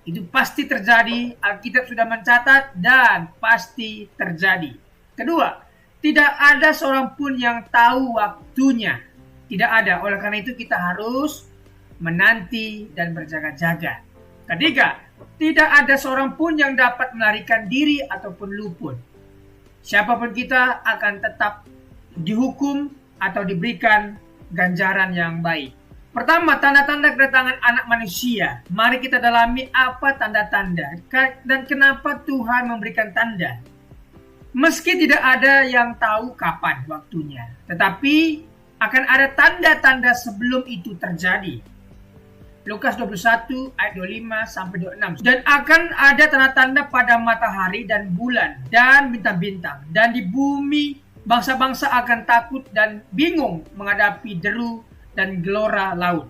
Itu pasti terjadi, Alkitab sudah mencatat dan pasti terjadi. Kedua, tidak ada seorang pun yang tahu waktunya. Tidak ada, oleh karena itu kita harus menanti dan berjaga-jaga. Ketiga, tidak ada seorang pun yang dapat melarikan diri ataupun luput. Siapapun kita akan tetap dihukum atau diberikan ganjaran yang baik. Pertama, tanda-tanda kedatangan anak manusia. Mari kita dalami apa tanda-tanda dan kenapa Tuhan memberikan tanda. Meski tidak ada yang tahu kapan waktunya, tetapi akan ada tanda-tanda sebelum itu terjadi. Lukas 21 ayat 25 sampai 26. Dan akan ada tanda-tanda pada matahari dan bulan dan bintang-bintang, dan di bumi bangsa-bangsa akan takut dan bingung menghadapi deru dan gelora laut.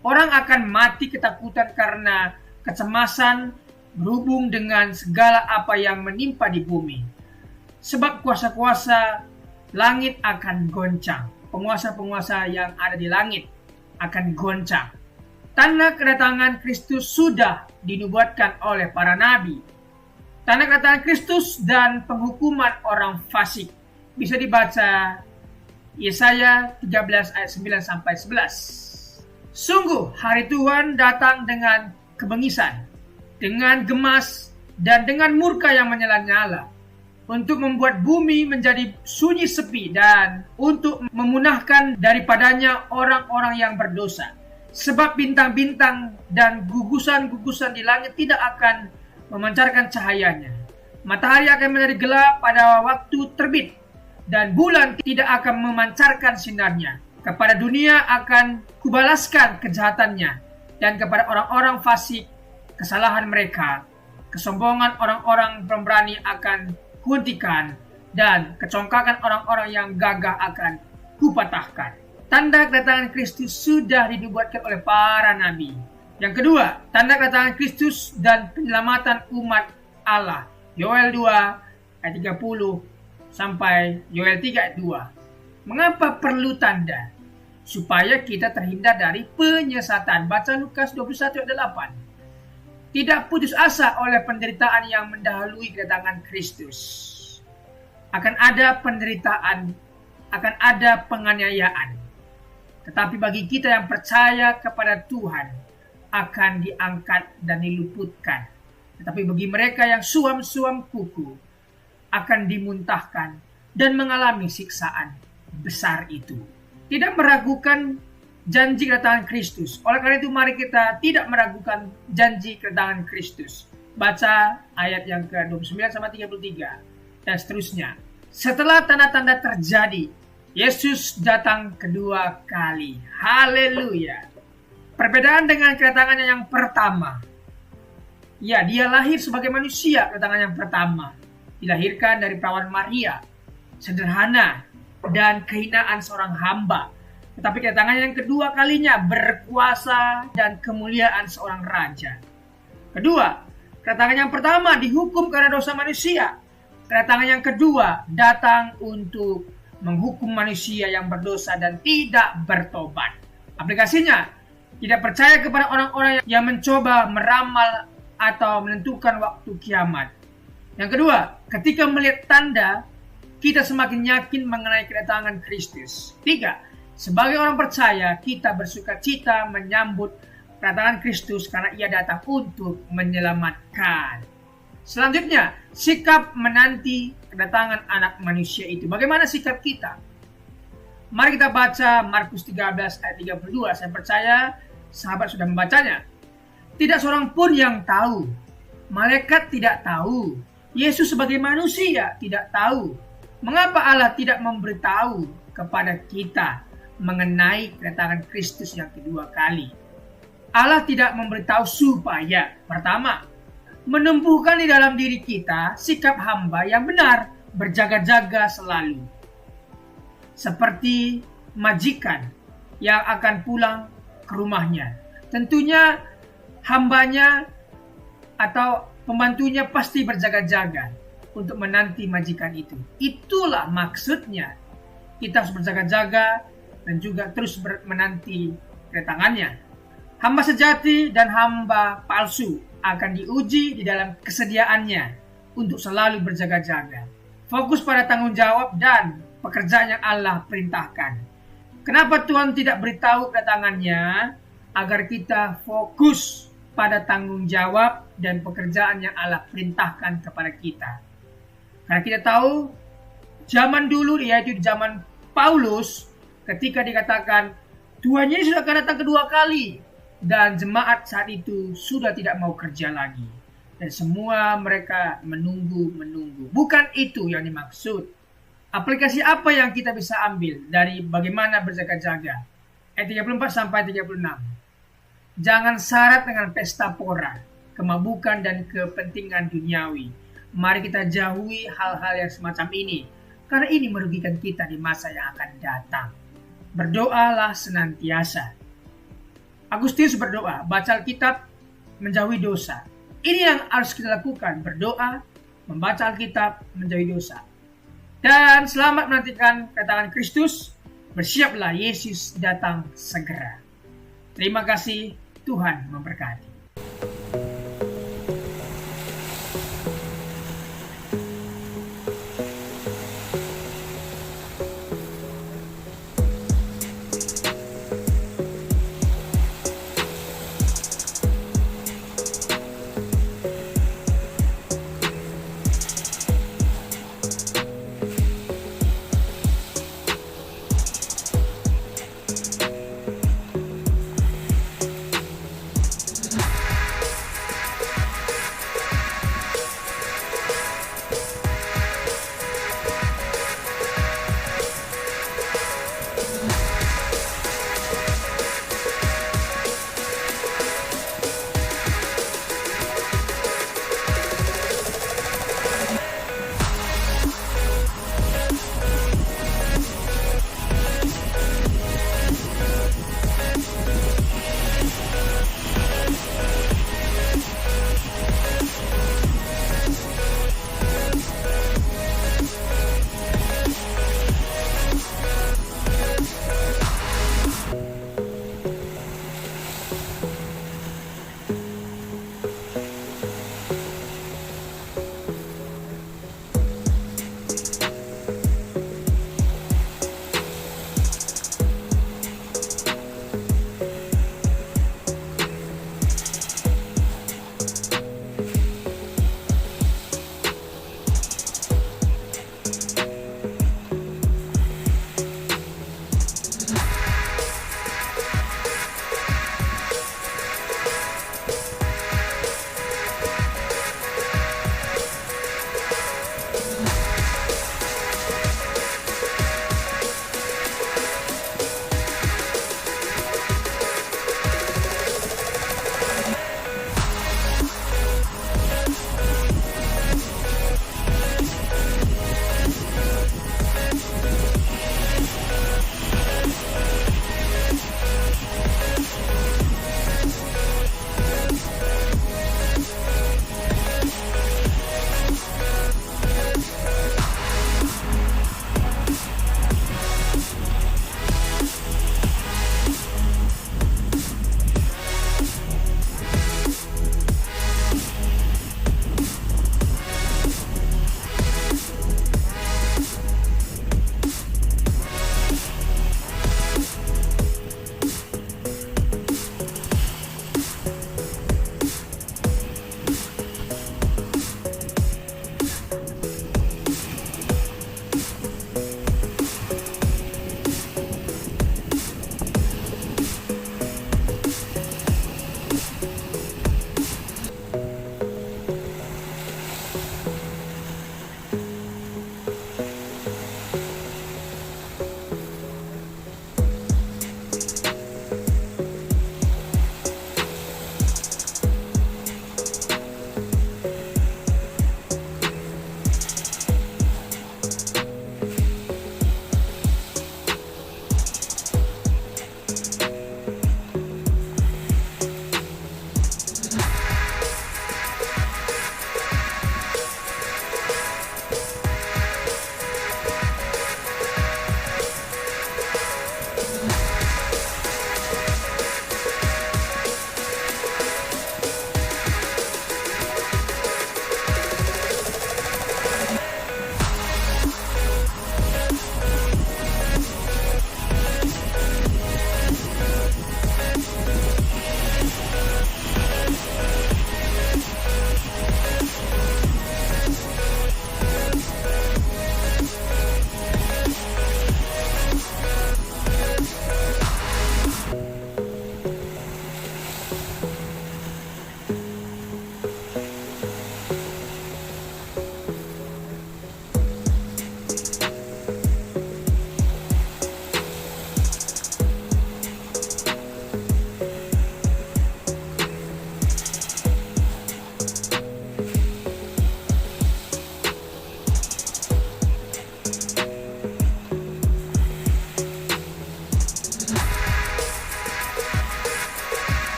Orang akan mati ketakutan karena kecemasan berhubung dengan segala apa yang menimpa di bumi. Sebab kuasa-kuasa langit akan goncang. Penguasa-penguasa yang ada di langit akan goncang. Tanda kedatangan Kristus sudah dinubuatkan oleh para nabi. Tanda kedatangan Kristus dan penghukuman orang fasik bisa dibaca Yesaya 13 ayat 9 sampai 11. Sungguh hari Tuhan datang dengan kebengisan, dengan gemas, dan dengan murka yang menyala-nyala, untuk membuat bumi menjadi sunyi sepi dan untuk memunahkan daripadanya orang-orang yang berdosa. Sebab bintang-bintang dan gugusan-gugusan di langit tidak akan memancarkan cahayanya. Matahari akan menjadi gelap pada waktu terbit, dan bulan tidak akan memancarkan sinarnya. Kepada dunia akan kubalaskan kejahatannya, dan kepada orang-orang fasik kesalahan mereka. Kesombongan orang-orang pemberani akan kuhentikan, dan kecongkakan orang-orang yang gagah akan kupatahkan. Tanda kedatangan Kristus sudah dinubuatkan oleh para nabi. Yang kedua, tanda kedatangan Kristus dan penyelamatan umat Allah. Yoel 2 ayat 30 sampai Yoel 3 ayat 2. Mengapa perlu tanda? Supaya kita terhindar dari penyesatan. Baca Lukas 21 ayat 8. Tidak putus asa oleh penderitaan yang mendahului kedatangan Kristus. Akan ada penderitaan, akan ada penganiayaan. Tetapi bagi kita yang percaya kepada Tuhan, akan diangkat dan diluputkan. Tetapi bagi mereka yang suam-suam kuku, akan dimuntahkan dan mengalami siksaan besar itu. Tidak meragukan janji kedatangan Kristus. Oleh karena itu mari kita tidak meragukan janji kedatangan Kristus. Baca ayat yang ke-29 sampai 33 dan seterusnya. Setelah tanda-tanda terjadi, Yesus datang kedua kali. Haleluya. Perbedaan dengan kedatangannya yang pertama. Ya, dia lahir sebagai manusia kedatangan yang pertama. Dilahirkan dari perawan Maria. Sederhana dan kehinaan seorang hamba. Tetapi kedatangannya yang kedua kalinya berkuasa dan kemuliaan seorang raja. Kedua, kedatangan yang pertama dihukum karena dosa manusia. Kedatangan yang kedua datang untuk menghukum manusia yang berdosa dan tidak bertobat. Aplikasinya, tidak percaya kepada orang-orang yang mencoba meramal atau menentukan waktu kiamat. Yang kedua, ketika melihat tanda, kita semakin yakin mengenai kedatangan Kristus. 3. Sebagai orang percaya, kita bersukacita menyambut kedatangan Kristus karena ia datang untuk menyelamatkan. Selanjutnya, sikap menanti kedatangan anak manusia itu. Bagaimana sikap kita? Mari kita baca Markus 13 ayat 32. Saya percaya sahabat sudah membacanya. Tidak seorang pun yang tahu. Malaikat tidak tahu. Yesus sebagai manusia tidak tahu. Mengapa Allah tidak memberitahu kepada kita mengenai kedatangan Kristus yang kedua kali? Allah tidak memberitahu supaya, pertama, menumbuhkan di dalam diri kita sikap hamba yang benar, berjaga-jaga selalu. Seperti majikan yang akan pulang ke rumahnya. Tentunya hambanya atau pembantunya pasti berjaga-jaga untuk menanti majikan itu. Itulah maksudnya. Kita harus berjaga-jaga dan juga terus menanti kedatangannya. Hamba sejati dan hamba palsu akan diuji di dalam kesediaannya untuk selalu berjaga-jaga. Fokus pada tanggung jawab dan pekerjaan yang Allah perintahkan. Kenapa Tuhan tidak beritahu kedatangannya? Agar kita fokus pada tanggung jawab dan pekerjaan yang Allah perintahkan kepada kita. Karena kita tahu zaman dulu, yaitu zaman Paulus, ketika dikatakan Tuhan Yesus akan datang kedua kali, dan jemaat saat itu sudah tidak mau kerja lagi, dan semua mereka menunggu. Bukan itu yang dimaksud. Aplikasi apa yang kita bisa ambil dari bagaimana berjaga-jaga? Ayat 34 sampai 36. Jangan syarat dengan pesta pora, kemabukan dan kepentingan duniawi. Mari kita jauhi hal-hal yang semacam ini, karena ini merugikan kita di masa yang akan datang. Berdoalah senantiasa. Agustinus berdoa, baca Alkitab, menjauhi dosa. Ini yang harus kita lakukan, berdoa, membaca Alkitab, menjauhi dosa. Dan selamat menantikan kedatangan Kristus, bersiaplah Yesus datang segera. Terima kasih, Tuhan memberkati.